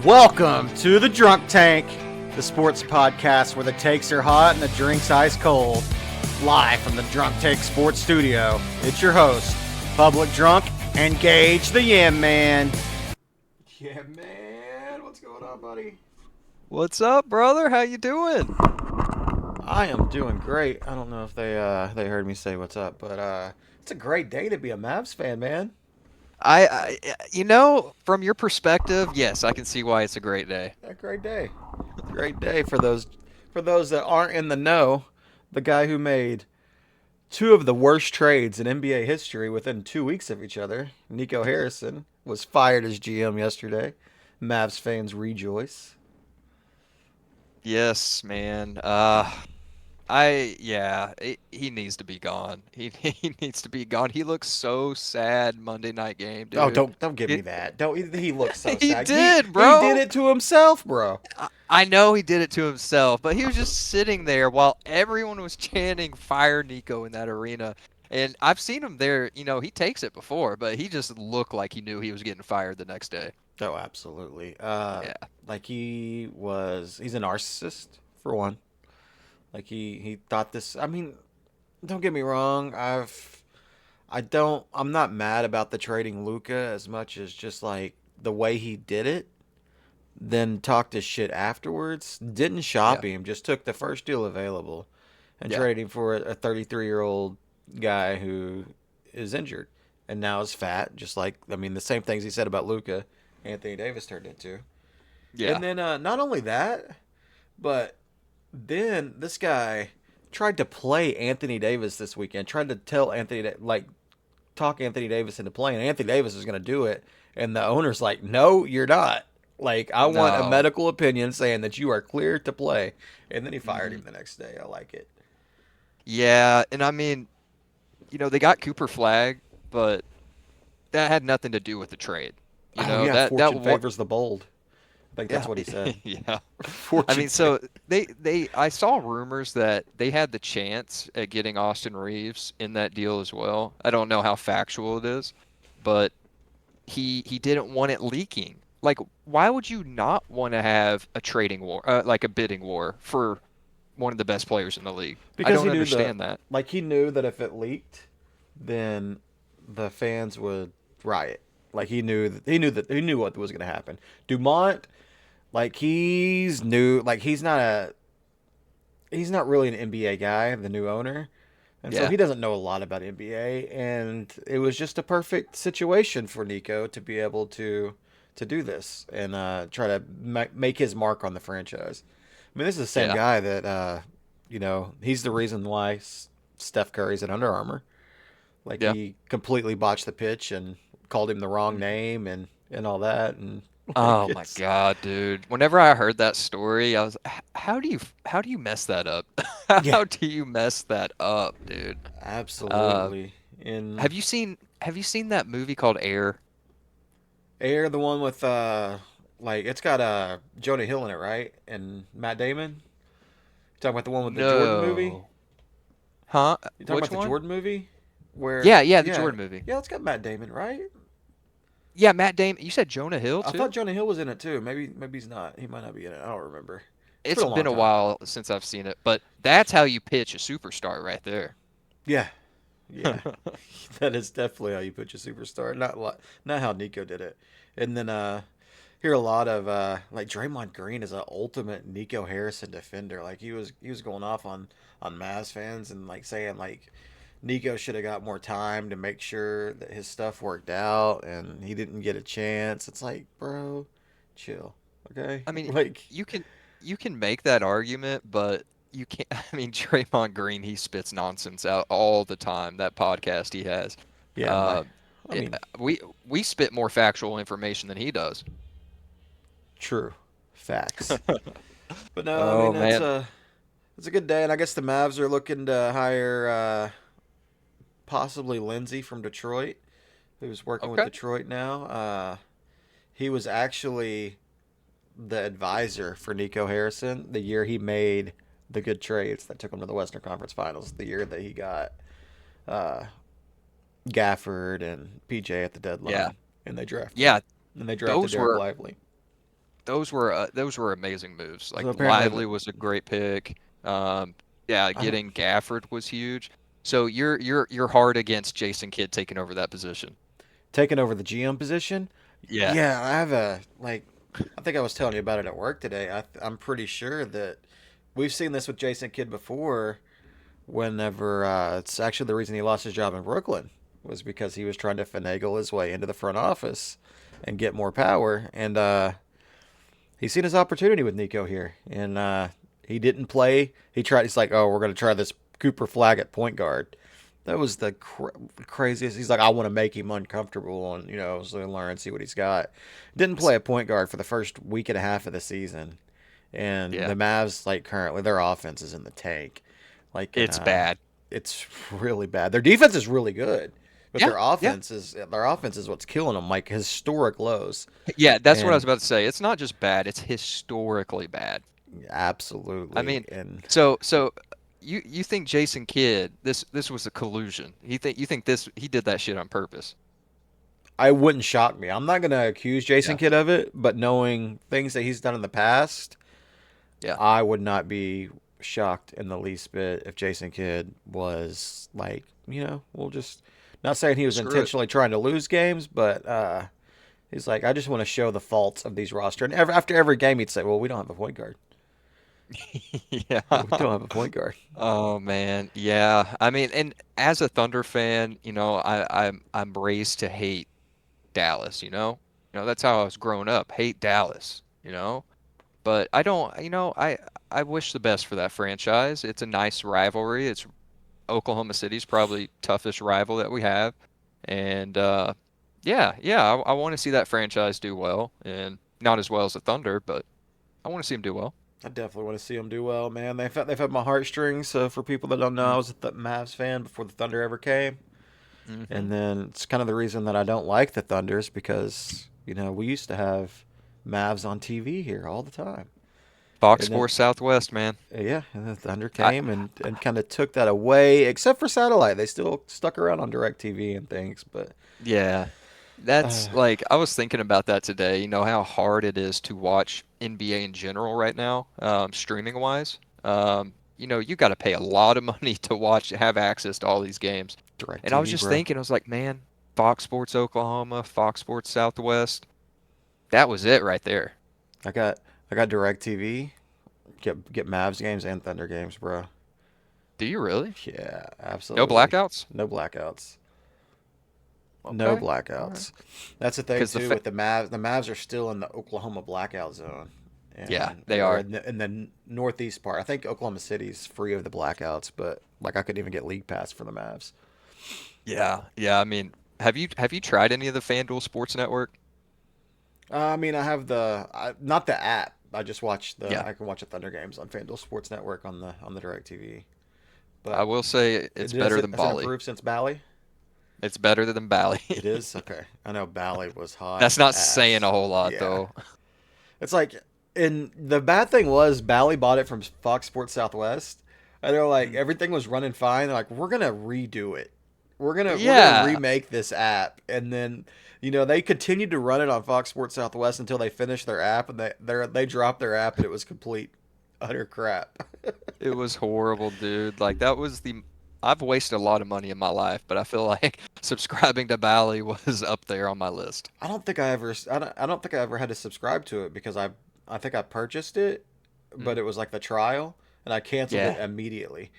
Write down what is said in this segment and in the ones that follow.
Welcome to the Drunk Tank, the sports podcast where the takes are hot and the drinks ice cold. Live from the Drunk Tank Sports Studio, it's your host, Public Drunk, and Gage the Yam Man. Yeah, man. What's going on, buddy? What's up, brother? How you doing? I am doing great. I don't know if they heard me say what's up, but it's a great day to be a Mavs fan, man. From your perspective, yes, I can see why it's a great day. A great day. Great day for those that aren't in the know. The guy who made two of the worst trades in NBA history within 2 weeks of each other, Nico Harrison, was fired as GM yesterday. Mavs fans rejoice. Yes, man. He needs to be gone. He needs to be gone. He looks so sad Monday night game, Oh, dude. don't give me that. Don't he looks so He sad. did, He did bro. it to himself, bro. I know he did it to himself, but he was just sitting there while everyone was chanting "Fire Nico" in that arena. And I've seen him there. He takes it before, but he just looked like he knew he was getting fired the next day. Oh, absolutely. Yeah. Like he's a narcissist for one. Like he thought this. I mean, don't get me wrong. I'm not mad about the trading Luka as much as just like the way he did it. Then talked his shit afterwards. Didn't Yeah. shop him. Just took the first deal available, and Yeah. traded him for a 33-year-old guy who is injured and now is fat. Just like the same things he said about Luka, Anthony Davis turned into. Yeah. And then not only that, but then this guy tried to play Anthony Davis this weekend. Tried to tell talk Anthony Davis into playing. Anthony Davis is going to do it, and the owner's like, "No, you're not. Like, I want a No. medical opinion saying that you are clear to play." And then he fired hmm him the next day. I like it. Yeah, and I mean, they got Cooper Flagg, but that had nothing to do with the trade. You Oh know, yeah, that fortune what favors the bold. I think that's yeah, what he said. yeah. I Fortune mean, favors. so I saw rumors that they had the chance at getting Austin Reeves in that deal as well. I don't know how factual it is, but he didn't want it leaking. Like, why would you not want to have a trading war, like a bidding war for one of the best players in the league? I Because don't understand that. he knew that if it leaked, then the fans would riot. Like he knew what was going to happen. Dumont, like he's not really an NBA guy, the new owner. And so Yeah. he doesn't know a lot about NBA, and it was just a perfect situation for Nico to be able to do this and try to make his mark on the franchise. I mean, this is the same Yeah. guy that he's the reason why Steph Curry's at Under Armour. Like Yeah. he completely botched the pitch and called him the wrong Mhm. name and all that, and like Oh my it's God, dude. Whenever I heard that story, I was, how do you mess that up? yeah, How do you mess that up, dude? Uh, absolutely. In have you seen that movie called Air? Air, the one with like it's got Jonah Hill in it, right? And Matt Damon. You talking about the one with the Jordan movie? No. Huh? You talking about Which the one? Jordan movie? Where Yeah, the yeah, Jordan movie. yeah, it's got Matt Damon, right? Yeah, Matt Damon. You said Jonah Hill I thought too? Jonah Hill was in it too. Maybe he's not. He might not be in it. I don't remember. It's been It's a been long a time. while since I've seen it, but that's how you pitch a superstar right there. Yeah, yeah. That is definitely how you put your superstar. Not how Nico did it. And then hear a lot of like Draymond Green is an ultimate Nico Harrison defender. Like he was going off on Mavs fans and like saying like Nico should have got more time to make sure that his stuff worked out and he didn't get a chance. It's like, bro, chill. Okay? I mean, Like you can you can make that argument, but you can't. I mean, Draymond Green, he spits nonsense out all the time. That podcast he has. yeah, Uh, I mean, we spit more factual information than he does. true. Facts. But no, I mean Oh that's man. a it's a good day and I guess the Mavs are looking to hire possibly Lindsey from Detroit, who's working with Okay. Detroit now. He was actually the advisor for Nico Harrison the year he made the good trades that took him to the Western Conference Finals. The year that he got uh, Gafford and PJ at the Yeah. deadline, and they drafted Yeah. and they drafted Those Derek were Lively. those were amazing moves. So Like apparently, Lively was a great pick. Um, yeah, I don't, getting Gafford was huge. So you're hard against Jason Kidd taking over that position. taking over the GM position. Yeah. Yeah, I have a like. I think I was telling you about it at work today. I'm pretty sure that we've seen this with Jason Kidd before. Whenever it's actually the reason he lost his job in Brooklyn was because he was trying to finagle his way into the front office and get more power. And he's seen his opportunity with Nico here, and he didn't play. He tried. He's like, oh, we're going to try this Cooper Flagg at point guard. That was the craziest. He's like, I want to make him uncomfortable and so learn, see what he's got. Didn't play a point guard for the first week and a half of the season, and Yeah. the Mavs like currently their offense is in the tank. Like, and It's bad. it's really bad. Their defense is really good, but Yeah. Yeah. their offense is what's killing them. Like historic lows, Yeah, that's what I was and about to say. It's not just bad, it's historically bad. I absolutely, mean, and so you think Jason Kidd, this was a collusion. You think this he did that shit on purpose. I wouldn't shock me. I'm not gonna accuse Jason Yeah. Kidd of it, but knowing things that he's done in the past, Yeah. I would not be shocked in the least bit if Jason Kidd was like, we'll just not saying he was Screw it. intentionally trying to lose games, but he's like, I just want to show the faults of these roster. And after every game, he'd say, "Well, we don't have a point guard. Yeah. We don't have a point guard." Oh man. Yeah. I mean, and as a Thunder fan, I'm raised to hate Dallas, you know? That's how I was growing up. Hate Dallas, you know? But I don't, I wish the best for that franchise. It's a nice rivalry. It's Oklahoma City's probably toughest rival that we have. And yeah, I want to see that franchise do well, and not as well as the Thunder, but I want to see them do well. I definitely want to see them do well, man. They've had my heartstrings. So for people that don't know, I was a Mavs fan before the Thunder ever came, Mm-hmm. and then it's kind of the reason that I don't like the Thunders because we used to have Mavs on TV here all the time, Fox and then Sports Southwest, man. yeah, and the Thunder I came and kind of took that away, except for satellite. They still stuck around on DirecTV and things, but Yeah, uh, that's like I was thinking about that today. You know how hard it is to watch NBA in general right now, streaming wise. You got to pay a lot of money to have access to all these games. And I was DirecTV, just bro. thinking, I was like, man, Fox Sports Oklahoma, Fox Sports Southwest, that was it right there. I got DirecTV. Get Mavs games and Thunder games, bro. Do you really? Yeah, No absolutely. blackouts? No blackouts. No Okay. All right. blackouts. That's the thing Because too with the Mavs. The Mavs are still in the Oklahoma blackout zone, yeah, and they or are. in the northeast part. I think Oklahoma City's free of the blackouts, but like I couldn't even get league pass for the Mavs. Yeah. Yeah. I mean, have you tried any of the FanDuel Sports Network? I mean, I have not the app. I just watch Yeah. I can watch the Thunder games on FanDuel Sports Network on the DirecTV. I But will say it's it is better it than has it Bali. improved since Bally? It's better than Bali. It is okay. I know Bally was hot That's not saying a ass. whole lot, Yeah, though. it's like, and the bad thing was Bally bought it from Fox Sports Southwest, and they're like Mm. everything was running fine. They're like, we're gonna redo it. We're gonna Yeah, remake this app, and then they continued to run it on Fox Sports Southwest until they finished their app, and they dropped their app, and it was complete utter crap. it was horrible, dude. Like that was the. I've wasted a lot of money in my life, but I feel like subscribing to Bally was up there on my list. I don't think I ever had to subscribe to it because I think I purchased it, but Mm. it was like the trial, and I canceled it Yeah, immediately.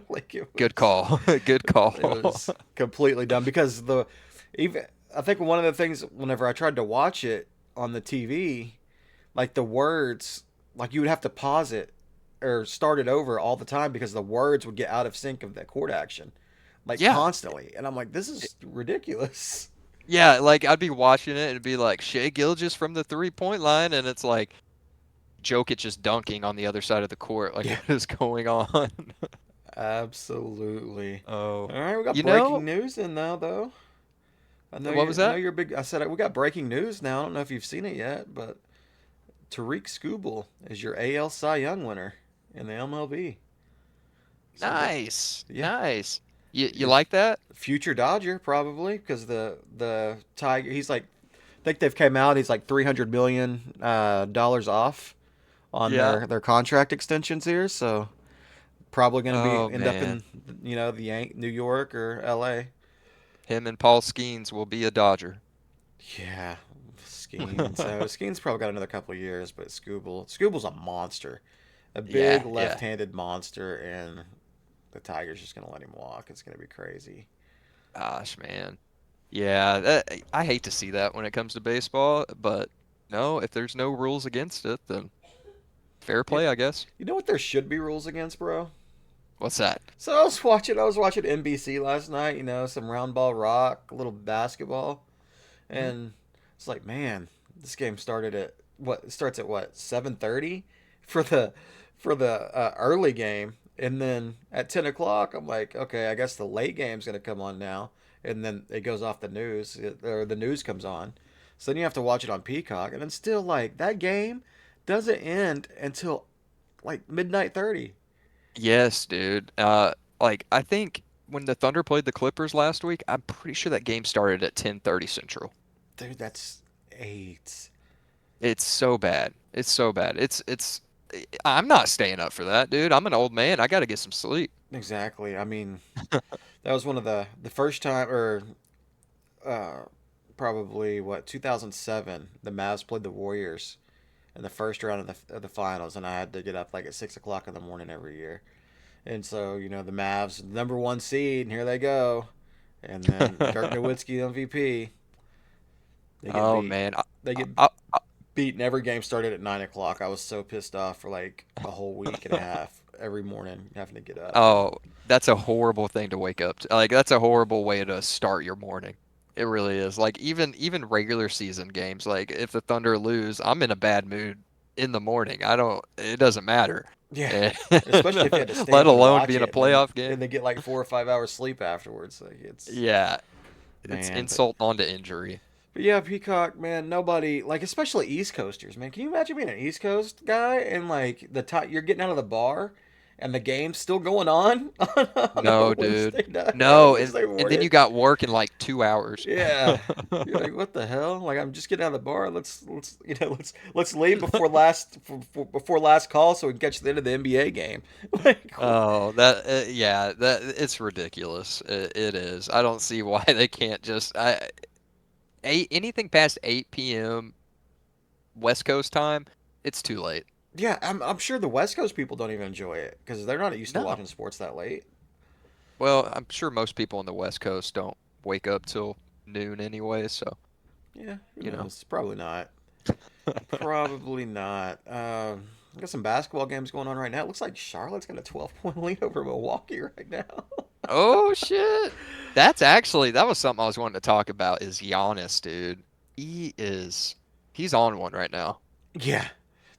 Like good call. Good it call. was completely dumb because even I think one of the things whenever I tried to watch it on the TV, like the words, like you would have to pause it or start it over all the time because the words would get out of sync of the chord action, like Yeah, constantly, and I'm like, this is ridiculous. yeah. Like I'd be watching it and it'd be like Shea Gilgeous from the 3-point line, and it's like Jokić just dunking on the other side of the court. Like Yeah, what is going on? absolutely. Oh, All right, we got you breaking know news in now, though. I know what was you. I know that? you're big. I said we got breaking news now. I don't know if you've seen it yet, but Tariq Skubal is your AL Cy Young winner in the MLB. So Nice, yeah, nice. You your like that? future Dodger probably because the Tiger. He's like think they've came out. He's like $300 million dollars off on Yeah. their contract extensions here. So probably going to be Oh end up man. in the New York or L.A. Him and Paul Skeens will be a Dodger. Yeah, Skeen. So Skeen's probably got another couple of years, but Scooble's a monster, a big Yeah, yeah. left-handed monster, and the Tigers just gonna let him walk. It's gonna be crazy. Gosh, man. Yeah, I hate to see that when it comes to baseball, but no, if there's no rules against it, then fair You, play, I guess. you know what there should be rules against, bro? What's that? So I was watching NBC last night. Some round ball rock, a little basketball, Hmm? and it's like, man, this game started at what? It starts at what 7:30 for the early game, and then at 10 o'clock, I'm like, okay, I guess the late game's gonna come on now, and then it goes off the news, or the news comes on, so then you have to watch it on Peacock, and then still like that game doesn't end until like midnight 30. Yes, dude. Like I think when the Thunder played the Clippers last week, I'm pretty sure that game started at 10:30 Central. Dude, that's eight. It's so bad. It's so bad. I'm not staying up for that, dude. I'm an old man. I gotta get some sleep. Exactly. I mean, that was one of the first time, or uh, probably what 2007. The Mavs played the Warriors in the first round of the finals, and I had to get up like at 6 o'clock in the morning every year. And so the Mavs, number one seed, and here they go. And then Dirk Nowitzki MVP. They get Oh beat. man. They get I, beat, and every game started at 9 o'clock. I was so pissed off for like a whole week and a I, half every morning having to get up. Oh, that's a horrible thing to wake up to. Like that's a horrible way to start your morning. It really is. Like even regular season games, like if the Thunder lose, I'm in a bad mood in the morning. I don't it doesn't matter. Yeah, Eh, especially if you had to stay Let up and alone watch be in a it, and then playoff game. and then get like 4 or 5 hours sleep afterwards. Like it's Yeah, it's man, but insult onto injury. but yeah, Peacock, man, nobody like, especially East Coasters, man. Can you imagine being an East Coast guy and like the time you're getting out of the bar and the game's still going on on a No, dude. Wednesday night, on a No, Wednesday and then morning? you got work in like 2 hours. Yeah. You're like, what the hell? Like, I'm just getting out of the bar. Let's leave before last call so we can catch the end of the NBA game. Like, Oh, that yeah, that it's ridiculous. It is. I don't see why they can't just eight anything past 8 p.m. West Coast time, it's too late. yeah, I'm sure the West Coast people don't even enjoy it because they're not used to No. watching sports that late. Well, I'm sure most people on the West Coast don't wake up till noon anyway, so, Yeah, who you know. knows? Probably not. Probably not. Got some basketball games going on right now. It looks like Charlotte's got a 12-point lead over Milwaukee right now. Oh shit. That was something I was wanting to talk about is Giannis, dude. He is he's on one right now. Yeah.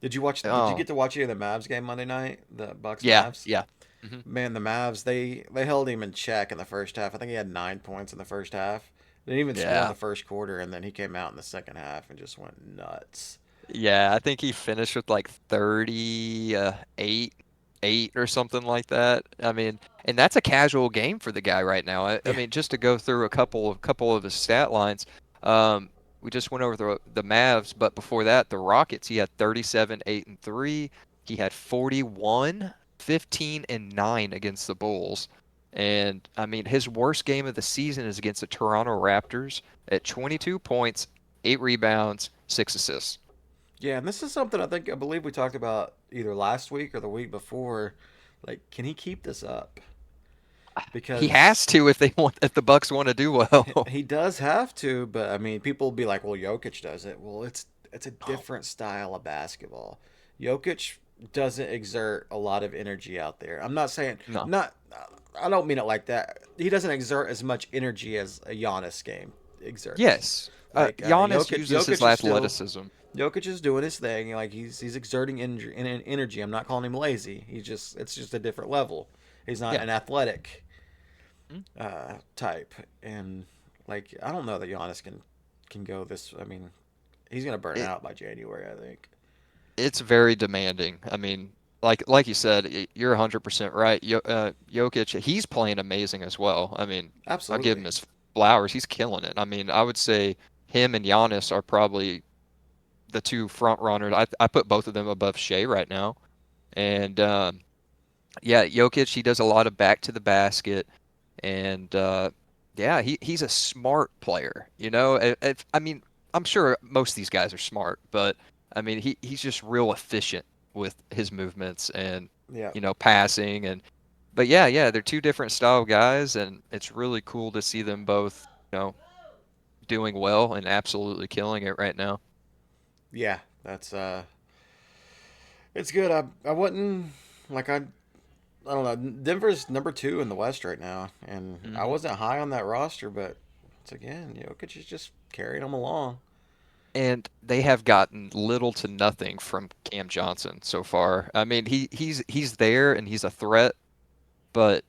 Did you Oh, get to watch any of the Mavs game Monday night? The Bucks yeah, Mavs? yeah. Hmm. Man, the Mavs, they held him in check in the first half. I think he had 9 points in the first half. They didn't even score in Yeah. the first quarter, and then he came out in the second half and just went nuts. Yeah, I think he finished with like 38, 8 or something like that. I mean, and that's a casual game for the guy right now. I Yeah. mean, just to go through a couple of his stat lines. Um, we just went over the Mavs, but before that, the Rockets, he had 37, 8 and 3. He had 41, 15 and 9 against the Bulls. And I mean, his worst game of the season is against the Toronto Raptors at 22 points, 8 rebounds, 6 assists. Yeah, and this is something I believe we talked about either last week or the week before. Like, can he keep this up? He Because has to if the Bucks want to do well. he does have to, but I mean, people will be like, "Well, Jokic does it." Well, it's a different style of basketball. Jokic doesn't exert a lot of energy out there. I'm not saying No. not. I don't mean it like that. He doesn't exert as much energy as a Giannis game exerts. Yes. Like Giannis Jokic, uses his Jokic is still athleticism. Jokic is doing his thing. Like he's exerting energy. I'm not calling him lazy. It's just a different level. He's not Yeah. an athletic Mm. type, and like I don't know that Giannis can go this. I mean, he's gonna burn It out by January. I think. it's very demanding. I mean, like you said, you're 100% right. Jokic, he's playing amazing as well. I mean, I'll give him Absolutely. his flowers. He's killing it. I mean, I would say. him and Giannis are probably the two front runners. I put both of them above Shea right now. And yeah, Jokic, he does a lot of back to the basket, and yeah, he's a smart player. I mean, I'm sure most of these guys are smart, but I mean, he's just real efficient with his movements and Yeah. passing and. But yeah, they're two different style guys, and it's really cool to see them both, doing well and absolutely killing it right now. Yeah. That's it's good. I wouldn't like I don't know. Denver's number 2 in the West right now, and I Hmm. wasn't high on that roster, but once again, Jokic is just carrying them along. And they have gotten little to nothing from Cam Johnson so far. I mean, he's there and he's a threat, but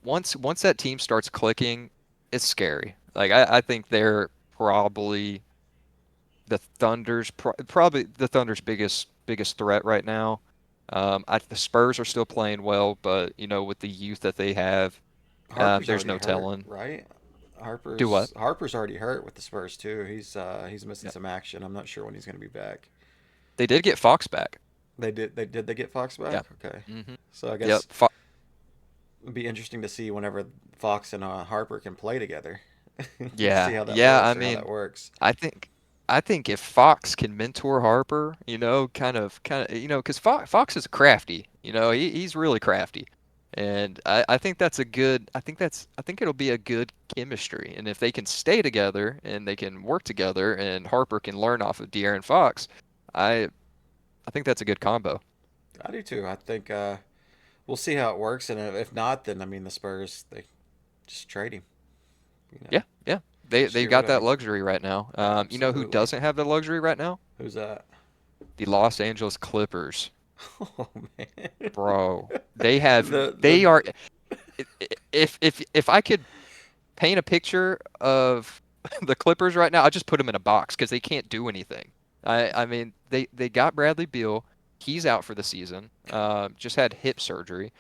once that team starts clicking, it's scary. Like I think they're probably probably the Thunder's biggest threat right now. The Spurs are still playing well, but with the youth that they have, Harper's there's already no hurt, telling. right? Do what? Harper's already hurt with the Spurs too. He's missing Yeah. some action. I'm not sure when he's going to be back. They did get Fox back. They get Fox Yeah. back? Okay. Hmm. So I Yep. guess it'd be interesting to see whenever Fox and Harper can play together. See Yeah. how that Yeah. I looks or how that mean, works. I think I think if Fox can mentor Harper, because Fox is crafty. He's really crafty, and I think that's a good. I think it'll be a good chemistry, and if they can stay together and they can work together, and Harper can learn off of De'Aaron Fox, I I think that's a good combo. I do too. I think we'll see how it works, and if not, then I mean the Spurs they just trade him. You know, Yeah, yeah. They just have get rid got of that him. luxury right now. You know who Absolutely. doesn't have the luxury right now? Who's that? The Los Angeles Clippers. Oh man. Bro, they The are if I could paint a picture of the Clippers right now, I just put them in a box because they can't do anything. I mean they got Bradley Beal. He's out for the season. Just had hip surgery,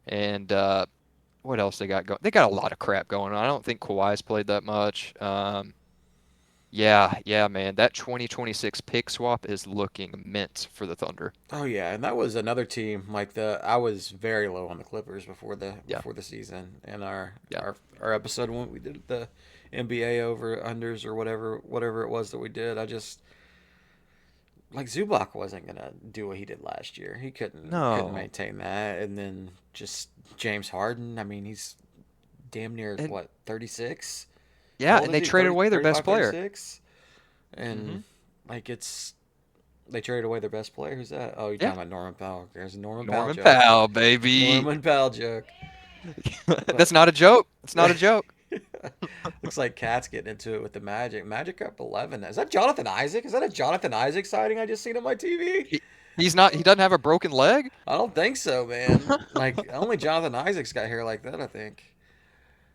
and what else they got going? They got a lot of crap going on. I don't think Kawhi's played that much. Yeah, man. That 2026 pick swap is looking mint for the Thunder. Oh yeah, and that was another team like the I was very low on the Clippers Yeah, before the season and yeah. our episode when we did the NBA over unders or whatever it was that we did. I just like Zubac wasn't gonna do what he did last year. He couldn't No. maintain that, and then just James Harden. I mean, he's damn near And what 36. How yeah, old and is they he? traded 30, away their best 35, player. 36? Hmm. And like it's they traded away their best player. Who's that? Oh, you're Yeah. talking about Norman Powell. There's a Norman Powell Norman joke. Powell, baby. Norman Powell joke. That's But not a joke. It's not a joke. looks like Cat's getting into it with the Magic. Magic up 11. Is that Jonathan Isaac? Is that a Jonathan Isaac sighting I just seen on my TV? He's not. He doesn't have a broken leg. I don't think so, man. Like only Jonathan Isaac's got hair like that. I think.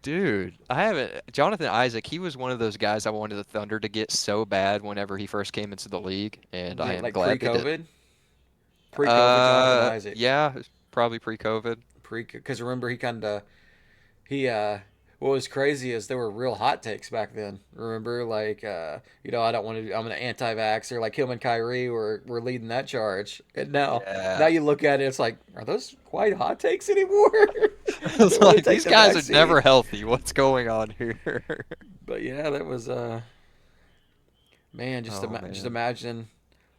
Dude, I haven't. Jonathan Isaac, he was one of those guys I wanted the Thunder to get so bad whenever he first came into the league, and I am Like glad they didn't. pre-COVID, pre-COVID Jonathan Isaac. Yeah, probably pre-COVID. Because remember he what was crazy is there were real hot takes back then. Remember, like I don't want to. I'm an anti-vaxxer. Like him and Kyrie were leading that charge. And now Yeah. you look at it, it's like, are those quite hot takes anymore? It's Don't want to like take these the guys are vaccine. never healthy. What's going on here? But yeah, that was man. Oh Just man. imagine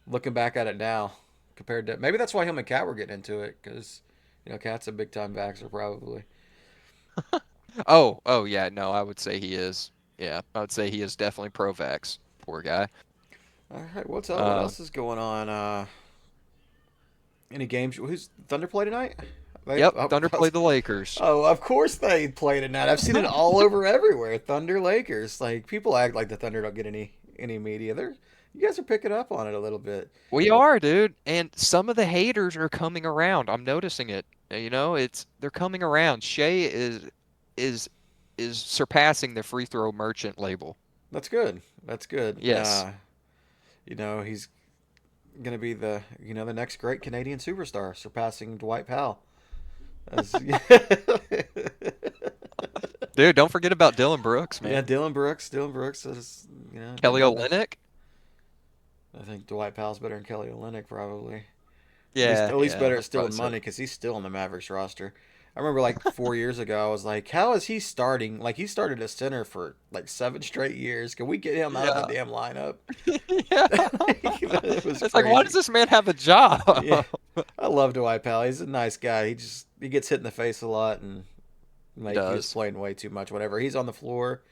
looking back at it now compared to maybe that's why him and Cat were getting into it because Cat's a big time vaxxer probably. Oh yeah, no, I would say he is. Yeah, I would say he is definitely pro-vax. Poor guy. All right, what's up? What Um, else is going on? Any games? Who's Thunder play tonight? They, yep, oh, Thunder played the Lakers. oh, of course they play tonight. I've seen it all over everywhere. Thunder Lakers. Like people act like the Thunder don't get any media. You guys are picking up on it a little bit. We are, dude, and some of the haters are coming around. I'm noticing it. They're coming around. Shea is is surpassing the free throw merchant label. That's good. That's good. Yes. He's gonna be the next great Canadian superstar, surpassing Dwight Powell. As, Dude, don't forget about Dylan Brooks, Yeah, man. Dylan Brooks is, Kelly didn't have. Olynyk. I think Dwight Powell's better than Kelly Olynyk probably. Yeah, At least yeah, better at I'd probably stealing say money because he's still on the Mavericks roster. I remember like 4 years ago, I was like, "How is he starting? Like he started a center for like 7 straight years. Can we get him out of the yeah. damn lineup?" Yeah. It was It's like, why does crazy. this man have a job? Yeah, I love Dwight Powell. He's a nice guy. He gets hit in the face a lot and He like he was does. playing way too much. Whatever. He's on the floor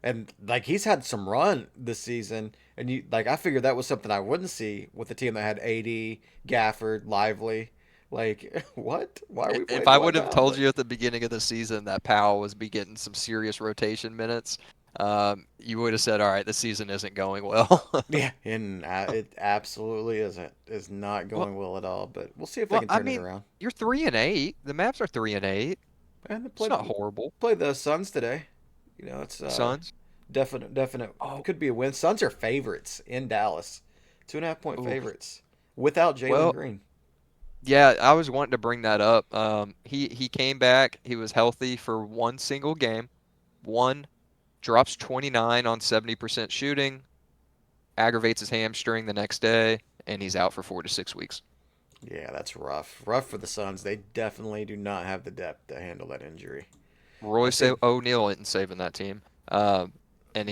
and like he's had some run this season. And you like I figured that was something I wouldn't see with a team that had AD, Gafford, Lively. Like what? Why are we If playing I Dwight would have Powell? told you at the beginning of the season that Powell was be getting some serious rotation minutes, you would have said, "All right, the season isn't going well." Yeah, and it absolutely isn't. It's not Well, going well at all. But we'll see if they well, can I turn it mean, around. you're 3-8. The Mavs are 3-8. And they It's play not horrible. play the Suns today. It's Suns. definite. Oh, Could be a win. Suns are favorites in Dallas, 2.5 point ooh. favorites without Jalen Well, Green. yeah, I was wanting to bring that up. He came back. He was healthy for one single game. One drops 29 on 70% shooting, aggravates his hamstring the next day, and he's out for 4 to 6 weeks. Yeah, that's rough. Rough for the Suns. They definitely do not have the depth to handle that injury. I Royce think. O'Neal isn't saving that team. Um, and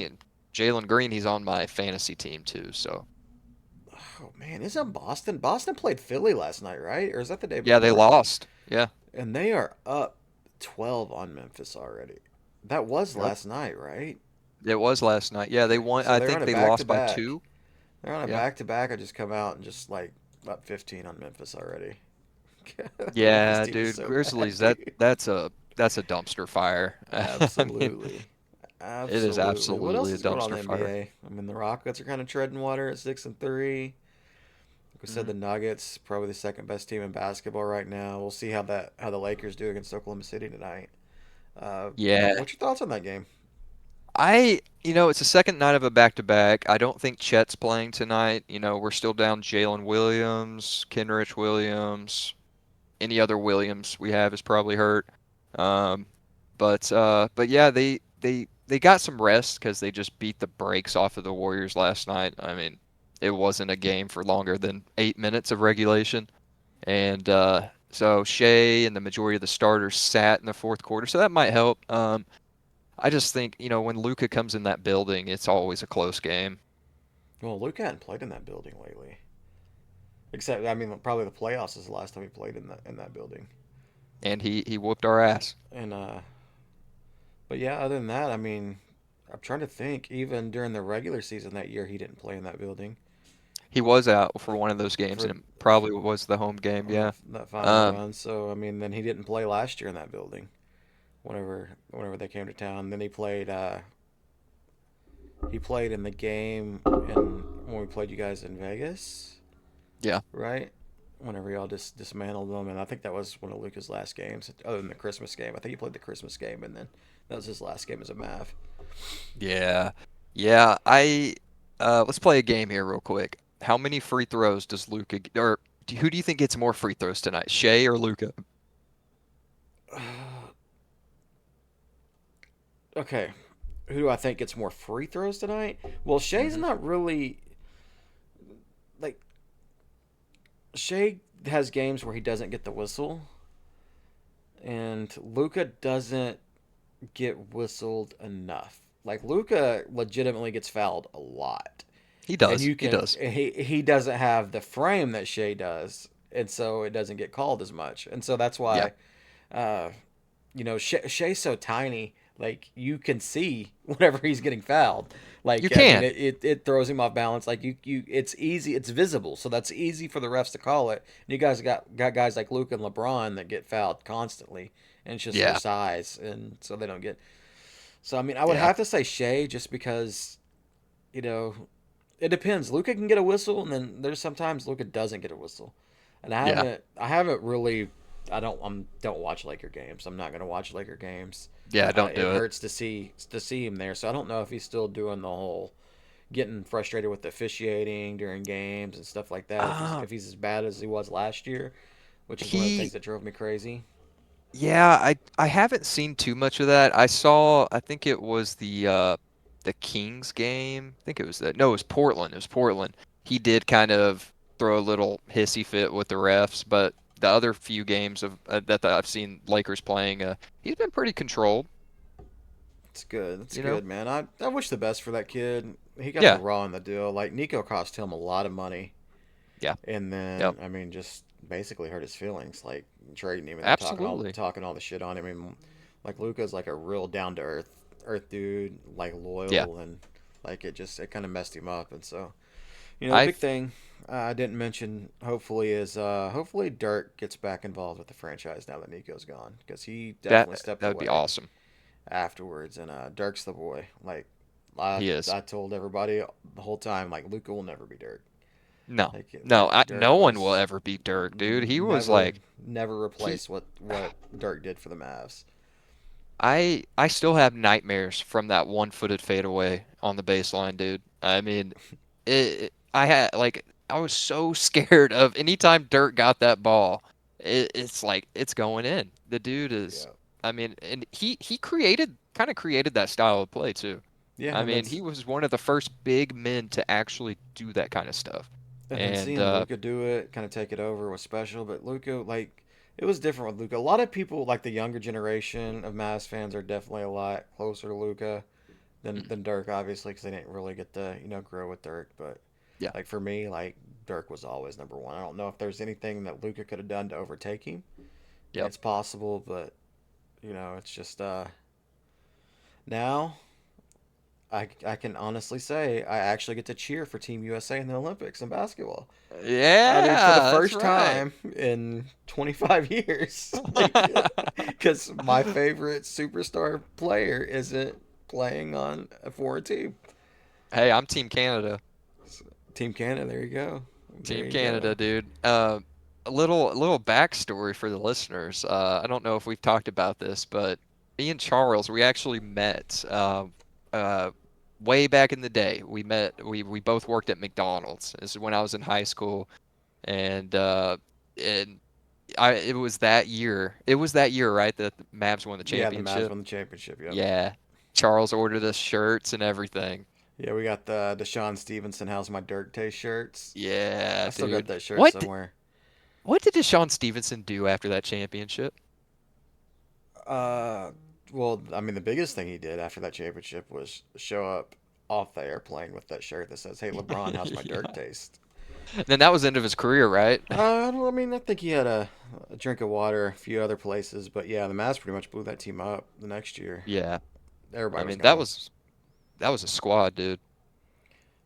Jalen Green, he's on my fantasy team too. So Oh man, isn't Boston? Boston played Philly last night, right? Or is that the day yeah, they before? lost. Yeah. And they are up 12 on Memphis already. That was Yep. last night, right? It was last night. Yeah, they Okay, won. so I they're on think a they back to lost by back. 2. They're on a Yeah. back to back. I just come out and just like up 15 on Memphis already. Memphis Yeah, team is dude. so bad, Grizzlies, dude. that's a dumpster fire. I mean, Absolutely. it is Absolutely. What else absolutely a is going on dumpster in the fire. NBA? I mean, the Rockets are kind of treading water at 6-3. Like we said, Mhm. the Nuggets probably the second best team in basketball right now. We'll see how the Lakers do against Oklahoma City tonight. Uh, Yeah. what's your thoughts on that game? It's the second night of a back-to-back. I don't think Chet's playing tonight. We're still down Jalen Williams, Kenrich Williams. Any other Williams we have is probably hurt. Um, but yeah, they got some rest because they just beat the brakes off of the Warriors last night. I mean, it wasn't a game for longer than 8 minutes of regulation, and so Shea and the majority of the starters sat in the fourth quarter, so that might help. I just think when Luka comes in that building, it's always a close game, Well, Luke hadn't played in that building lately. Except, I mean, probably the playoffs is the last time he played in that building. and he whooped our ass. And but yeah, other than that, I mean, I'm trying to think. Even during the regular season that year, he didn't play in that building He was out for one of those games, for and it probably was the home game. on Yeah. that final Um, run. So I mean, then he didn't play last year in that building. Whenever they came to town, then he played in the game and when we played you guys in Vegas, yeah. right? Whenever y'all just dismantled them, and I think that was one of Luca's last games, other than the Christmas game. I think he played the Christmas game, and then that was his last game as a Mav. Yeah. Yeah. Let's play a game here real quick. How many free throws does Luka or who do you think gets more free throws tonight, Shea or Luka? Okay, who do I think gets more free throws tonight? Well, Shea's Hmm. not really like Shea has games where he doesn't get the whistle, and Luca doesn't get whistled enough. Like Luca legitimately gets fouled a lot, He and does. you He can does. he doesn't have the frame that Shea does, and so it doesn't get called as much, and so that's Yeah. why, uh, Shea's so tiny, like you can see whenever he's getting fouled. You Like I mean, can. it throws him off balance. Like it's easy, it's visible, so that's easy for the refs to call it. And you guys got guys like Luke and LeBron that get fouled constantly, and it's just their Yeah. size, and so they don't get. So I mean, I would Yeah. have to say Shea just because you know it depends. Luca can get a whistle, and then there's sometimes Luca doesn't get a whistle. And Yeah. I haven't really, don't watch Laker games. I'm not gonna watch Laker games. Yeah, don't It do it. hurts to see him there. So I don't know if he's still doing the whole getting frustrated with the officiating during games and stuff like that. Uh, If he's as bad as he was last year, which is one of the things he that drove me crazy. Yeah, I haven't seen too much of that. I saw, I think it was the Kings game. I think it was that. No, it was Portland. It was Portland. He did kind of throw a little hissy fit with the refs, but the other few games of that I've seen Lakers playing, he's been pretty controlled, It's good. It's you know? good, man. I wish the best for that kid. He got the Yeah. raw in the deal. Like Nico cost him a lot of money, Yeah. and Yep. then I mean, just basically hurt his feelings, like trading him and then Absolutely. talking all the shit on him. I mean, like Luka's like a real down to earth dude, like Yeah. loyal, and like it kind of messed him up. And so the I big thing I didn't mention hopefully is hopefully Dirk gets back involved with the franchise now that Nico's gone, because he that definitely stepped that would be away awesome. afterwards. And Dirk's the boy. Like He is. I told everybody the whole time, like Luka will never be Dirk. No. Like No, Dirk no one will was ever beat Dirk, dude. He was never like never he replace what Dirk did for the Mavs. I still have nightmares from that one-footed fadeaway on the baseline, dude. I mean, I had like I was so scared of anytime Dirk got that ball. It's like it's going in. The dude is, Yeah, I mean, and he created kind of created that style of play too. yeah, I mean, he was one of the first big men to actually do that kind of stuff. and then And seeing Luka do it, kind of take it over, was special. But Luka, like, it was different with Luka. A lot of people, like the younger generation of Mavs fans, are definitely a lot closer to Luka than Dirk, obviously, because they didn't really get to grow with Dirk. But yeah, like for me, like Dirk was always number one. I don't know if there's anything that Luka could have done to overtake him. yep. It's possible, but it's just now I can honestly say I actually get to cheer for Team USA in the Olympics in basketball. I mean, for the Yeah, that's first right. time in 25 years, like, because my favorite superstar player isn't playing on a foreign team. Hey, I'm Team Canada. Team Canada, there you go. There Team you go. Canada, dude. A little backstory for the listeners. I don't know if we've talked about this, but me and Charles, we actually met uh, way back in the day. We met. We both worked at McDonald's. This is when I was in high school, and it was that year. It was that year, right, that the Mavs won the Yeah, the Mavs championship. won the championship. Yep. Yeah. Charles ordered us shirts and everything. Yeah, we got the Deshaun Stevenson "How's My Dirk Taste" shirts. I Yeah, still got dude. that shirt What? somewhere. What did Deshaun Stevenson do after that championship? Uh, well, I mean, the biggest thing he did after that championship was show up off the airplane with that shirt that says, "Hey, LeBron, how's my Dirk Yeah. taste?" Then that was the end of his career, right? I mean, I think he had a drink of water, a few other places, but yeah, the Mavs pretty much blew that team up the next year. Yeah. I Everybody was mean, that gone. was that was a squad, dude.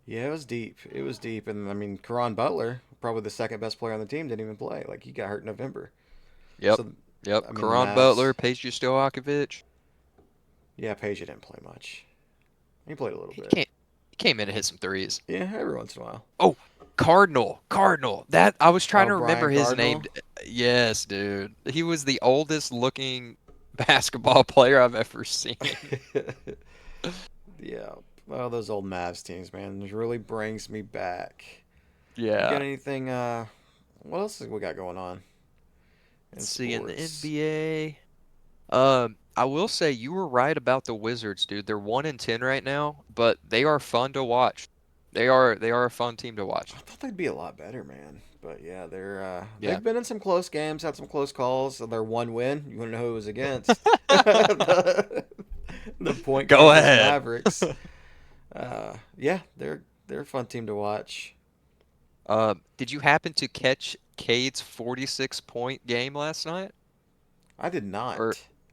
Yeah, it was deep. It was deep, and I mean, Karan Butler, probably the second best player on the team, didn't even play. Like he got hurt in November. Yep. So, Yep. I mean, the Karan Mavs. Butler, Peja Stojakovic. Yeah, Page didn't play much. He played a little He bit. came he came in and hit some threes. Yeah, every once in a while. Oh, Cardinal. That I was trying Oh, to remember Brian his name. Cardinal. Yes, dude. He was the oldest looking basketball player I've ever seen. Yeah. Well, those old Mavs teams, man, it really brings me back. You Yeah. got anything? What else we got going on in Let's see in the sports? NBA. I will say you were right about the Wizards, dude. They're 1-10 right now, but they are fun to watch. They are a fun team to watch. I thought they'd be a lot better, man. But yeah, Yeah. they've been in some close games, had some close calls. So their one win, you want to know who it was against? the, the point Go guardless ahead. Mavericks. Yeah, they're a fun team to watch. Did you happen to catch Cade's 46-point game last night? I did Or not,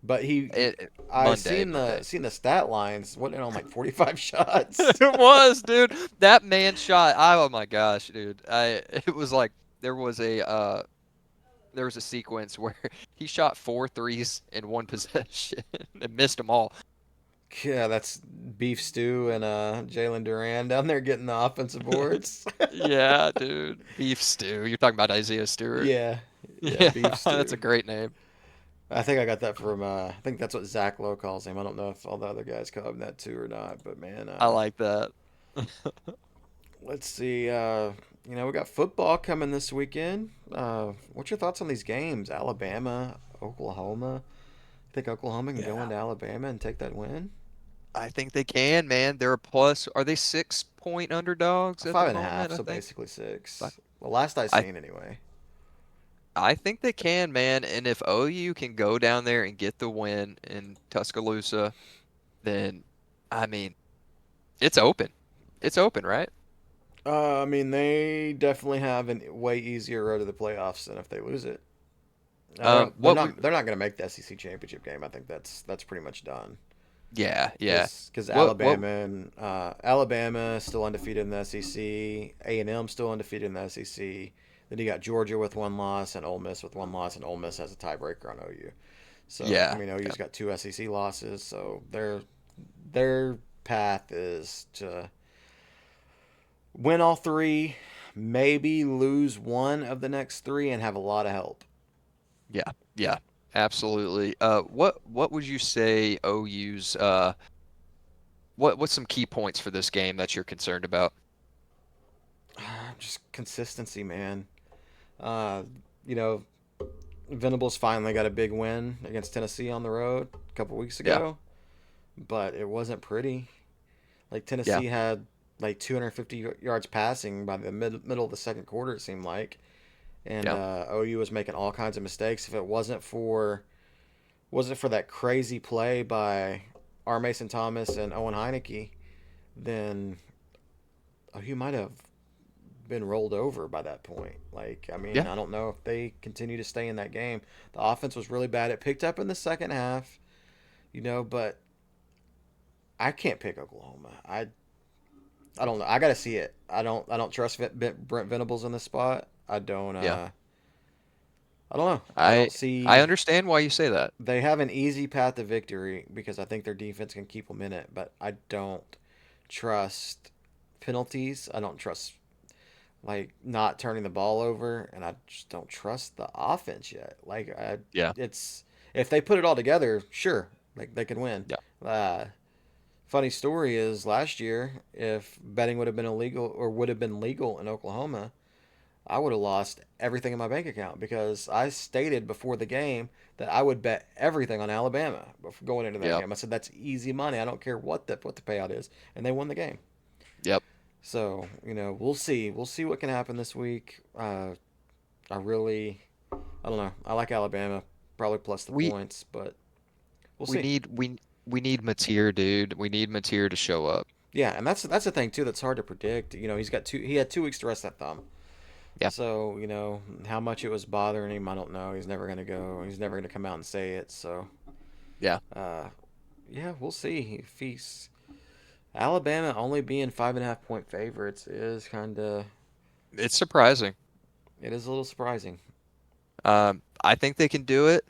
but I Monday, Monday. seen the stat lines. What on like 45 shots? It was, dude. That man shot. Oh my gosh, dude. It was like there was a there was a sequence where he shot four threes in one possession and missed them all. Yeah, that's Beef Stew and Jalen Duran down there getting the offensive boards. Yeah, dude. Beef stew. You're talking about Isaiah Stewart. Yeah, yeah, Yeah, Beef that's a Stew. great name. I think I got that from. I think that's what Zach Lowe calls him. I don't know if all the other guys call him that too or not. But man, I like that. let's see. We got football coming this weekend. What's your thoughts on these games? Alabama Oklahoma. Think Oklahoma can go Yeah. into Alabama and take that win? I think they can, man. They're a plus. Are they 6-point underdogs at the Five and a half, moment, I so think? basically But six. Well, last I I seen anyway. I think they can, man. And if OU can go down there and get the win in Tuscaloosa, then I mean, it's open. It's open, right? I mean, they definitely have a way easier road to the playoffs than if they lose it. They're What would not they're not going to make the SEC championship game. I think that's pretty much done. Yeah, yeah. Because What Alabama still undefeated in the SEC, A&M still undefeated in the SEC. Then you got Georgia with one loss and Ole Miss with one loss, and Ole Miss has a tiebreaker on OU. So I Yeah, mean, yeah. OU's got two SEC losses, so their path is to win all three, maybe lose one of the next three, and have a lot of help. Yeah, yeah. Absolutely. What would you say OU's what's some key points for this game that you're concerned about? Just consistency, man. Uh, you know, Venables finally got a big win against Tennessee on the road a couple weeks Yeah, ago, but it wasn't pretty. Like yeah, Tennessee had like 250 yards passing by the middle of the second quarter, it seemed like, and yeah, OU was making all kinds of mistakes. If it wasn't for that crazy play by R. Mason Thomas and Owen Heineke, then OU might have been rolled over by that point. Like, I mean, yeah. I don't know if they continue to stay in that game. The offense was really bad. It picked up in the second half, but I can't pick Oklahoma. I don't know. I got to see it. I don't trust Brent Venables in this spot. Yeah. I don't know. I I don't I see understand why you say that. they have an easy path to victory because I think their defense can keep them in it, but I don't trust penalties. I don't trust like not turning the ball over, and I just don't trust the offense yet. Yeah, It's if they put it all together, sure, like they could win. yeah, Uh, Funny story is last year, if betting would have been illegal or would have been legal in Oklahoma, I would have lost everything in my bank account because I stated before the game that I would bet everything on Alabama going into that yep, game. I said that's easy money. I don't care what the payout is, and they won the game. yep. So we'll see. We'll see what can happen this week. I don't know. I like Alabama, probably plus the We points, but we'll we see. need we we need Mateer, dude. We need Mateer to show up. Yeah, and that's the thing too. That's hard to predict. He had 2 weeks to rest that thumb. Yeah, So how much it was bothering him, I don't know. He's never gonna go. He's never gonna come out and say it. So yeah. uh, yeah, we'll see if he's Alabama only being 5.5 point favorites is kind of It's surprising. it is a little surprising. I think they can do it.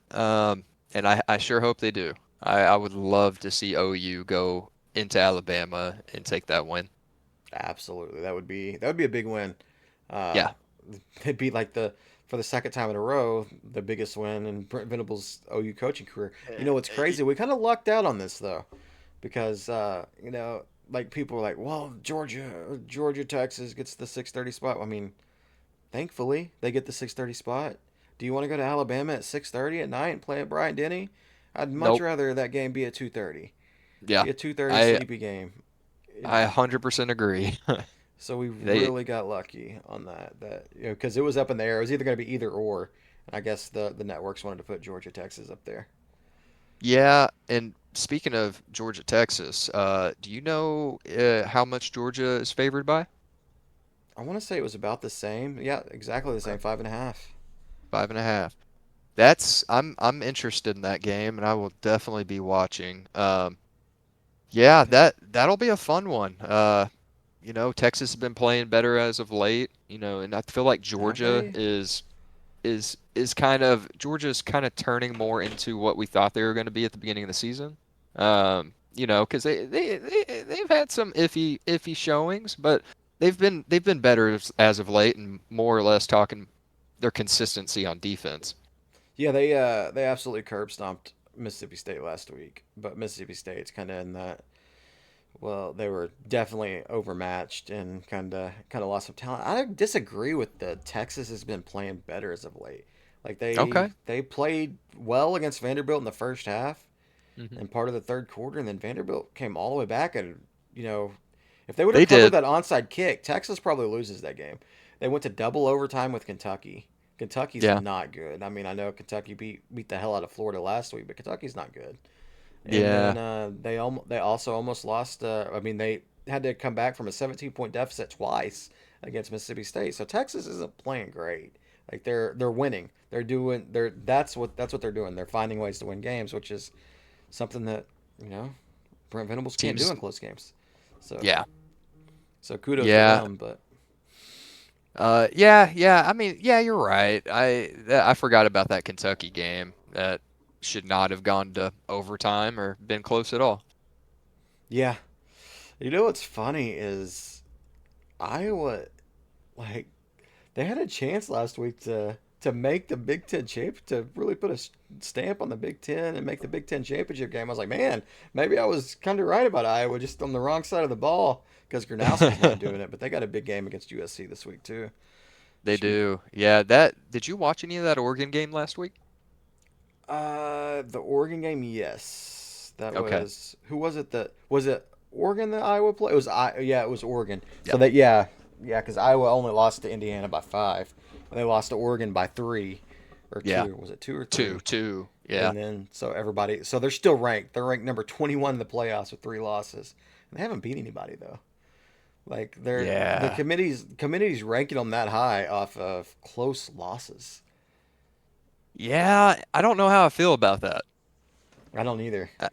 And I sure hope they do. I would love to see OU go into Alabama and take that win. Absolutely, that would be a big win. Uh, Yeah. it'd be like the for the second time in a row the biggest win in Brent Venables' OU coaching career. You know what's crazy? We kind of lucked out on this though, because like people are like, well, Georgia, Texas gets the 6:30 spot. I mean, thankfully they get the 6:30 spot. Do you want to go to Alabama at 6:30 at night and play at Bryant Denny? I'd much Nope. rather that game be at 2:30. Yeah. Be a 2:30 I sleepy game. I 100% agree. So we They really got lucky on that because it was up in the air. It was either going to be either or. And I guess the networks wanted to put Georgia Texas up there. Yeah, and speaking of Georgia, Texas, do you know how much Georgia is favored by? I want to say it was about the same. Yeah, exactly the Okay. same. 5.5. 5.5. I'm interested in that game and I will definitely be watching. Yeah, that'll be a fun one. Texas has been playing better as of late, and I feel like Have they? Georgia's kind of turning more into what we thought they were going to be at the beginning of the season. Because they've had some iffy showings, but they've been better as of late and more or less talking their consistency on defense. Yeah, they absolutely curb stomped Mississippi State last week. But Mississippi State's kind of in that. Well, they were definitely overmatched and kind of lost some talent. I disagree with the Texas has been playing better as of late. Like Okay. they played well against Vanderbilt in the first half Hmm. and part of the third quarter, and then Vanderbilt came all the way back. And you know, if they would have They covered did. that onside kick, Texas probably loses that game. They went to double overtime with Kentucky. Kentucky's Yeah. not good. I mean, I know Kentucky beat the hell out of Florida last week, but Kentucky's not good. And then Yeah. they also almost lost. I mean, they had to come back from a 17-point deficit twice against Mississippi State. So Texas isn't playing great. Like they're winning. That's what they're doing. They're finding ways to win games, which is something that you know Brent Venables can't do Teams. in close games. So Yeah. so kudos to Yeah. them. But Yeah, yeah. I mean, yeah, you're right. I forgot about that Kentucky game. That should not have gone to overtime or been close at all. yeah, you know what's funny is Iowa like they had a chance last week to make the Big Ten champ to really put a stamp on the Big Ten and make the Big Ten championship game. I was like, man, maybe I was kind of right about Iowa, just on the wrong side of the ball because Gronowski's not doing it. But they got a big game against USC this week too. They Should be do. Yeah, that did you watch any of that Oregon game last week? the Oregon game, yes. That Okay. was who was it that was it Oregon that Iowa played? It was yeah, it was Oregon. So Yep. that yeah, because Iowa only lost to Indiana by 5. And they lost to Oregon by 3 or Yeah. 2. Was it 2 or Two, 3? two. Yeah. And then so everybody, so they're still ranked. They're ranked number 21 in the playoffs with 3 losses. And they haven't beat anybody though. Like the Yeah. committee's ranking them that high off of close losses. Yeah, I don't know how I feel about that. I don't either. I,